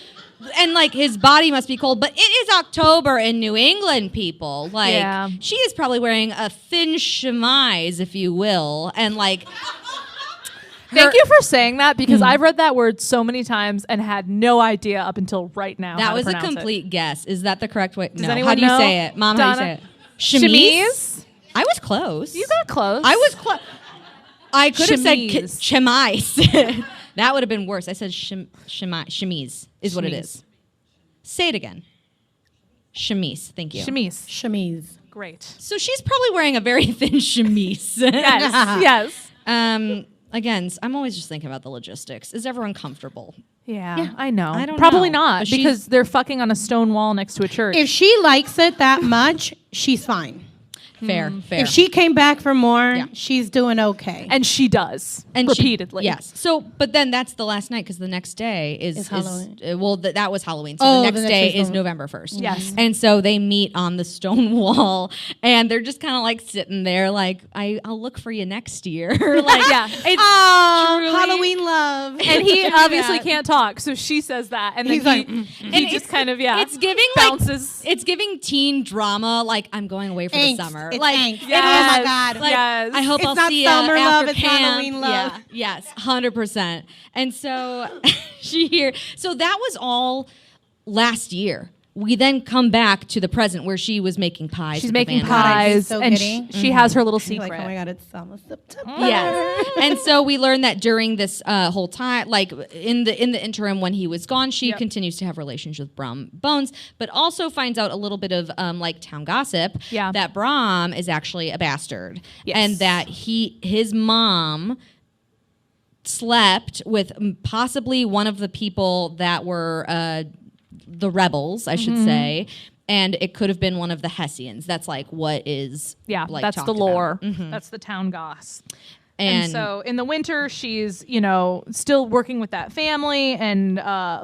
and like his body must be cold, but it is October in New England, people. Like Yeah. she is probably wearing a thin chemise, if you will, and like. Thank you for saying that because I've read that word so many times and had no idea up until right now. That how to was a pronounce it. complete guess. Is that the correct way? No. anyone How do you know? say it? Mom, how do Donna? you say it? Chemise? I was close. You got close. I was close. I could have said Chemise. chemise. That would have been worse. I said chemise is what it Chemise. is. Say it again. Chemise. Thank you. Chemise. Chemise. Great. So she's probably wearing a very thin chemise. Yes. Yes. Again, I'm always just thinking about the logistics. Is everyone comfortable? Yeah, I know. I don't Probably know, not but she's- because they're fucking on a stone wall next to a church. If she likes it that much, she's fine. Fair. If she came back for more, Yeah. she's doing okay. And she does. And repeatedly. yes. So, but then that's the last night because the next day is Halloween. that was Halloween. So Oh, the the next next day is is November 1st. Yes. And so they meet on the stone wall, and they're just kind of like sitting there, like I'll look for you next year. Like, Yeah. it's Oh, truly- Halloween love. And he obviously can't talk, so she says that, and then He's like, he just kind of It's giving bounces. Like, it's giving teen drama. Like I'm going away for Angst. the summer. It's like angst. Yes. Oh my God. Like, Yes. I hope It's I'll not see you summer after love, it's camp. Halloween love. Yeah, yes, 100%. And so so that was all last year. We then come back to the present where she was making pies. She's with the making family. God, I'd be pies, so and giddy. she has her little She's secret. like, oh my God, it's almost September. Yes. And so we learned that during this whole time, like in the interim when he was gone, she Yep. continues to have relations with Brom Bones, but also finds out a little bit of like town gossip that Brom is actually a bastard, Yes. and that his mom slept with possibly one of the people that were the rebels, I should say. And it could have been one of the Hessians. That's like what is like that's talked the lore. about. That's the town goss. And And so in the winter, she's, still working with that family and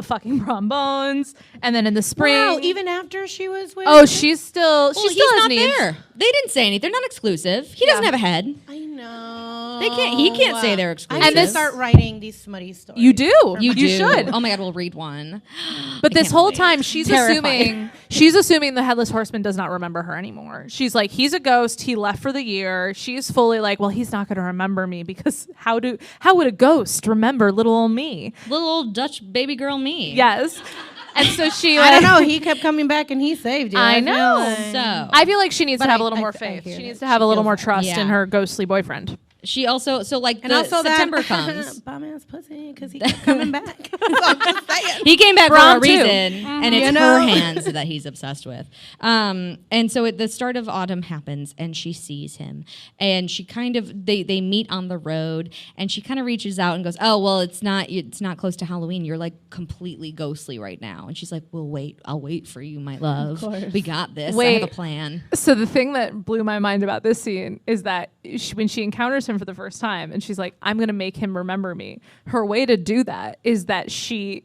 fucking Brom Bones. And then in the spring. Wow, even after she was with oh, him? she's still, Well, she's he's still has not needs. there. They didn't say anything. They're not exclusive. He doesn't have a head. I know. They can't. He can't say they're I exclusive. need And to this- start writing these smutty stories. You do. You do. should. Oh my God, we'll read one. But I this can't whole wait. time, she's Terrified. assuming the Headless Horseman does not remember her anymore. She's like, he's a ghost. He left for the year. She's fully like, well, he's not going to remember me because how would a ghost remember little old me? Little old Dutch baby girl me. Yes. And so she, I don't know. He kept coming back and he saved you. I feel know. like- So I feel like she needs But to have I- a little I- more I faith. hear She that. needs to have a She little feels more that. trust Yeah. in her ghostly boyfriend. she also like And the also September that comes. bomb ass pussy because he kept coming back. So I'm just saying. He came back Brom for a too. reason, and it's You her know? hands that he's obsessed with. And so at the start of autumn happens, and she sees him, and she kind of they meet on the road, and she kind of reaches out and goes, "Oh well, it's not close to Halloween. You're like completely ghostly right now." And she's like, "Well, wait, I'll wait for you, my love. We got this. I Wait. have a plan." So the thing that blew my mind about this scene is that when she encounters him for the first time and she's like, I'm going to make him remember me. Her way to do that is that she's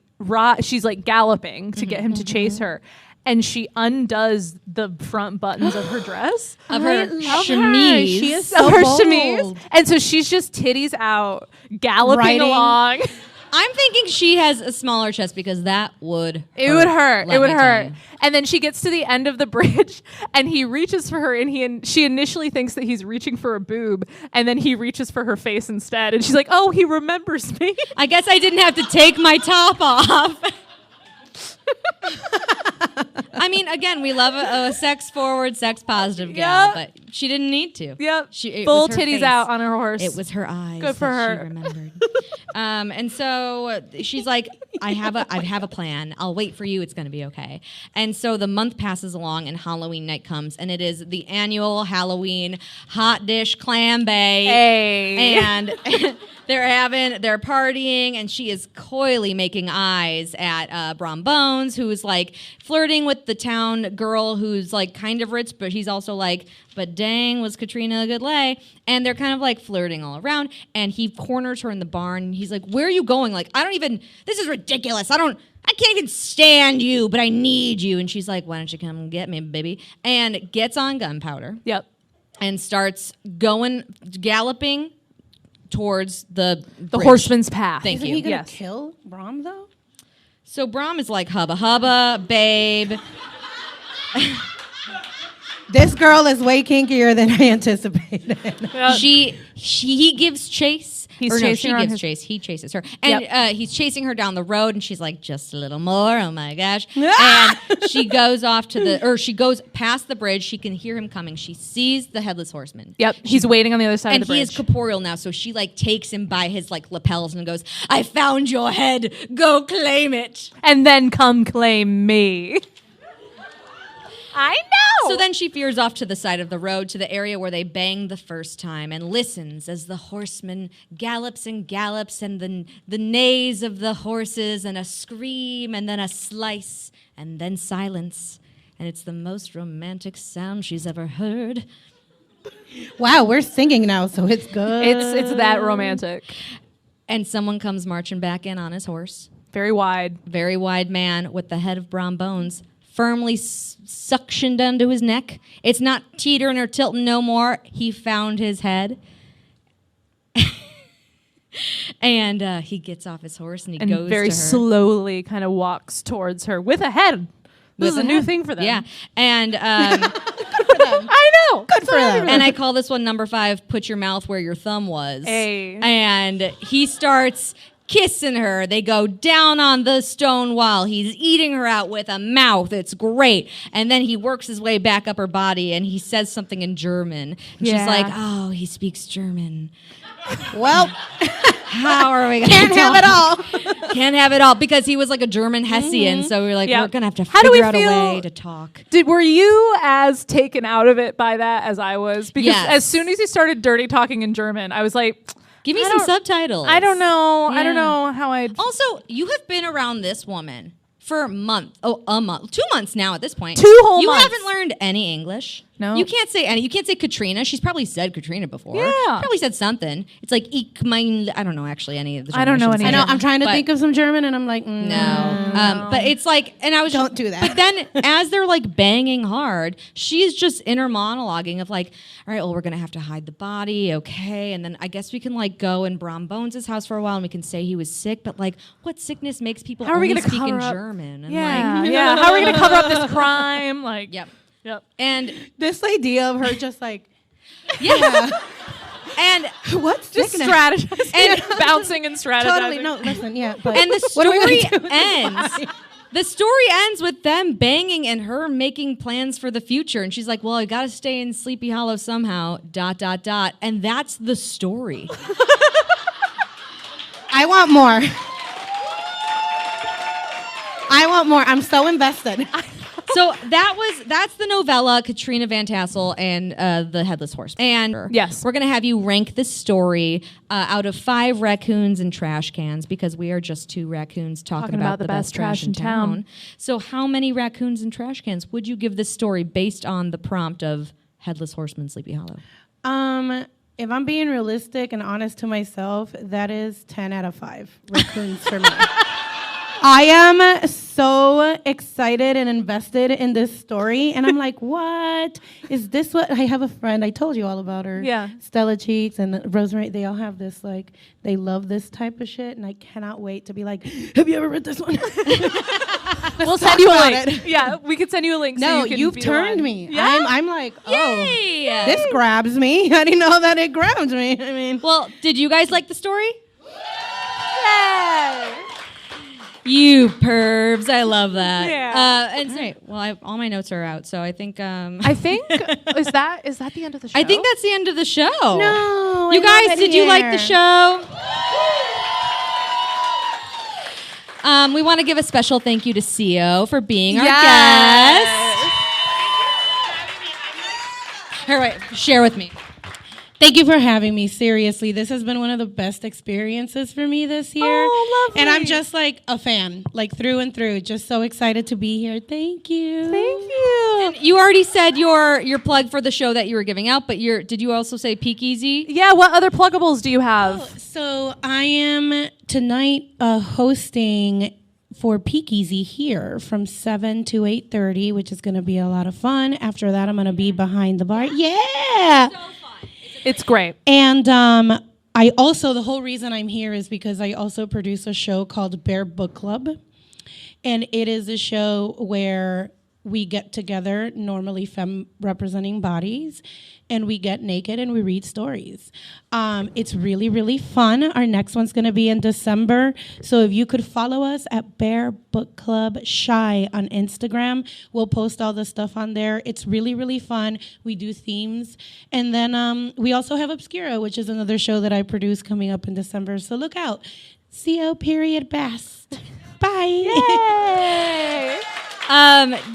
like galloping to get him to chase her. And she undoes the front buttons of her dress. Of her love chemise. She is Of so her bold. chemise. And so she's just titties out, galloping Riding. along. I'm thinking she has a smaller chest because that would It would hurt. let It would me tell hurt. you. And then she gets to the end of the bridge and he reaches for her and she initially thinks that he's reaching for a boob and then he reaches for her face instead. And she's like, oh, he remembers me. I guess I didn't have to take my top off. I mean, again, we love a sex forward, sex positive gal, Yep. but she didn't need to. Yep. It Full was her titties face. out on her horse. It was her eyes. Good for that her. She remembered. And so she's like, I have a plan. I'll wait for you. It's going to be okay. And so the month passes along and Halloween night comes and it is the annual Halloween hot dish clam bay. Hey. And they're partying and she is coyly making eyes at Brom Bones, who's like flirting with the town girl who's like kind of rich, but he's also like, but dang, was Katrina a good lay? And they're kind of like flirting all around. And he corners her in the barn. He's like, where are you going? Like, this is ridiculous. I can't even stand you, but I need you. And she's like, why don't you come get me, baby? And gets on gunpowder Yep. and starts galloping towards the bridge. Horseman's path. Thank Isn't you. he gonna Yes. kill Brom though? So Brom is like, hubba hubba, babe. This girl is way kinkier than I anticipated. Yep. He gives chase. He's Or no, chasing she her on gives his- chase. He chases her. And Yep. he's chasing her down the road, and she's like, just a little more. Oh my gosh. And she goes she goes past the bridge. She can hear him coming. She sees the Headless Horseman. Yep. He's waiting on the other side And of the he bridge. is corporeal now, so she like takes him by his like lapels and goes, I found your head. Go claim it. and then come claim me. I know. So then she veers off to the side of the road to the area where they banged the first time and listens as the horseman gallops and gallops and the neighs of the horses and a scream and then a slice and then silence. And it's the most romantic sound she's ever heard. Wow, we're singing now, so it's good. It's that romantic. And someone comes marching back in on his horse. Very wide. Very wide man with the head of bronze bones firmly suctioned onto his neck. It's not teetering or tilting no more. He found his head. And he gets off his horse and he goes very to her. slowly kind of walks towards her with a head. This is a new thing for them. Yeah. And I know. Good for them. and I call this one number 5, put your mouth where your thumb was. Hey. And he starts kissing her. They go down on the stone wall. He's eating her out with a mouth. It's great. And then he works his way back up her body and he says something in German. And she's like, oh, he speaks German. Well, How are we going to can't have it all. Can't have it all because he was like a German Hessian. So we were like, Yeah. we're going to have to How do we figure out a feel- way to talk. Were you as taken out of it by that as I was? Because Yes. as soon as he started dirty talking in German, I was like, Give me I some don't- subtitles. I don't know. I don't Yeah. know how I'd. Also, you have been around this woman for a month, 2 months now at this point. 2 whole you months. haven't learned any English. No. You can't say any. You can't say Katrina. She's probably said Katrina before. Yeah. Probably said something. It's like, ich mein, I don't know actually any of the German. I don't know shouldn't any say I know. it. I'm trying to But- think of some German, and I'm like, No. But it's like, and I was Don't do that. But then as they're like banging hard, she's just inner monologuing of like, all right, well, we're going to have to hide the body. Okay. And then I guess we can like go in Brom Bones' house for a while and we can say he was sick. But like, what sickness makes people How are we only gonna speak in cover up- German? And Yeah. like, Yeah. How are we going to cover up this crime? Like, yep. Yep. And This idea of her just like, yeah. And what's Just sickness? strategizing And- and bouncing and strategizing. Totally. No, listen. Yeah. But and the what are we story gonna do with ends. this? The story ends with them banging and her making plans for the future. And she's like, well, I got to stay in Sleepy Hollow somehow, ... And that's the story. I want more. I want more. I'm so invested. So that's the novella, Katrina Van Tassel and the Headless Horseman. And Yes. we're going to have you rank this story out of 5 raccoons and trash cans because we are just 2 raccoons talking about the best trash in town. So how many raccoons and trash cans would you give this story based on the prompt of Headless Horseman, Sleepy Hollow? If I'm being realistic and honest to myself, that is 10 out of 5 raccoons for me. I am so excited and invested in this story, and I'm like, what? Is this what? I have a friend, I told you all about her. Yeah. Stella Cheeks and Rosemary, they all have this, like, they love this type of shit, and I cannot wait to be like, have you ever read this one? We'll send you a about link. it. Yeah, we could send you a link. so No, you can you've be turned on. me. Yeah? I'm like, oh, Yay! this grabs me. I didn't know that it grabs me. I mean, Well, did you guys like the story? Yay! You pervs. I love that. Yeah. And so, well, all my notes are out, so I think I think is that the end of the show? I think that's the end of the show. no. You I love guys, it did you like the here. show? We want to give a special thank you to Sio for being our guest. Here, wait, share with me. Thank you for having me. Seriously, this has been one of the best experiences for me this year. Oh, lovely. And I'm just like a fan, like through and through. Just so excited to be here. Thank you. Thank you. You already said your plug for the show that you were giving out, but did you also say Peak Easy? Yeah, what other pluggables do you have? So I am tonight hosting for Peak Easy here from 7 to 8:30, which is going to be a lot of fun. After that, I'm going to be behind the bar. Yeah. It's great. And I also, the whole reason I'm here is because I also produce a show called Bear Book Club. And it is a show where we get together, normally femme representing bodies, and we get naked and we read stories. It's really, really fun. Our next one's going to be in December. So if you could follow us at Bear Book Club Shy on Instagram, we'll post all the stuff on there. It's really, really fun. We do themes. And then we also have Obscura, which is another show that I produce coming up in December. So look out. Sio Bast. Bye. Yay!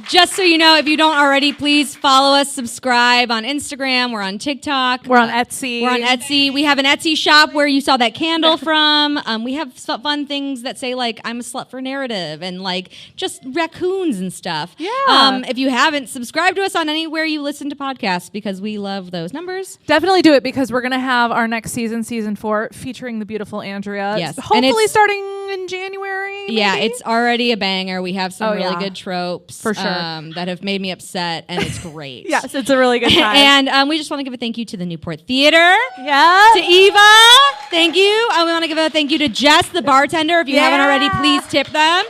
Just so you know, if you don't already, please follow us, subscribe on Instagram. We're on TikTok. We're on Etsy. We're on Etsy. We have an Etsy shop where you saw that candle from. We have fun things that say like "I'm a slut for narrative" and like just raccoons and stuff. Yeah. If you haven't, subscribe to us on anywhere you listen to podcasts because we love those numbers. Definitely do it because we're going to have our next season 4, featuring the beautiful Andrea. Yes. And Hopefully it's- starting in January. Maybe? Yeah, it's already a banger. We have some really yeah. good tropes For sure. that have made me upset, and it's great. Yes, it's a really good time. And we just want to give a thank you to the Newport Theater. Yeah. To Eva, thank you. We want to give a thank you to Jess, the bartender. If you haven't already, please tip them.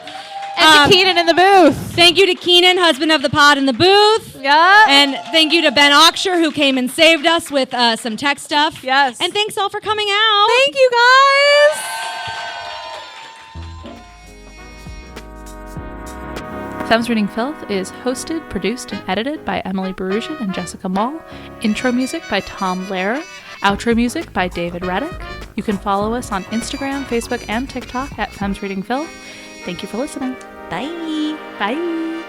And to Keenan in the booth. Thank you to Keenan, husband of the pod in the booth. Yeah. And thank you to Ben Oxher, who came and saved us with some tech stuff. Yes. And thanks all for coming out. Thank you, guys. Femmes Reading Filth is hosted, produced, and edited by Emily Barusian and Jessica Mall. Intro music by Tom Lehrer. Outro music by David Reddick. You can follow us on Instagram, Facebook, and TikTok at Femmes Reading Filth. Thank you for listening. Bye. Bye.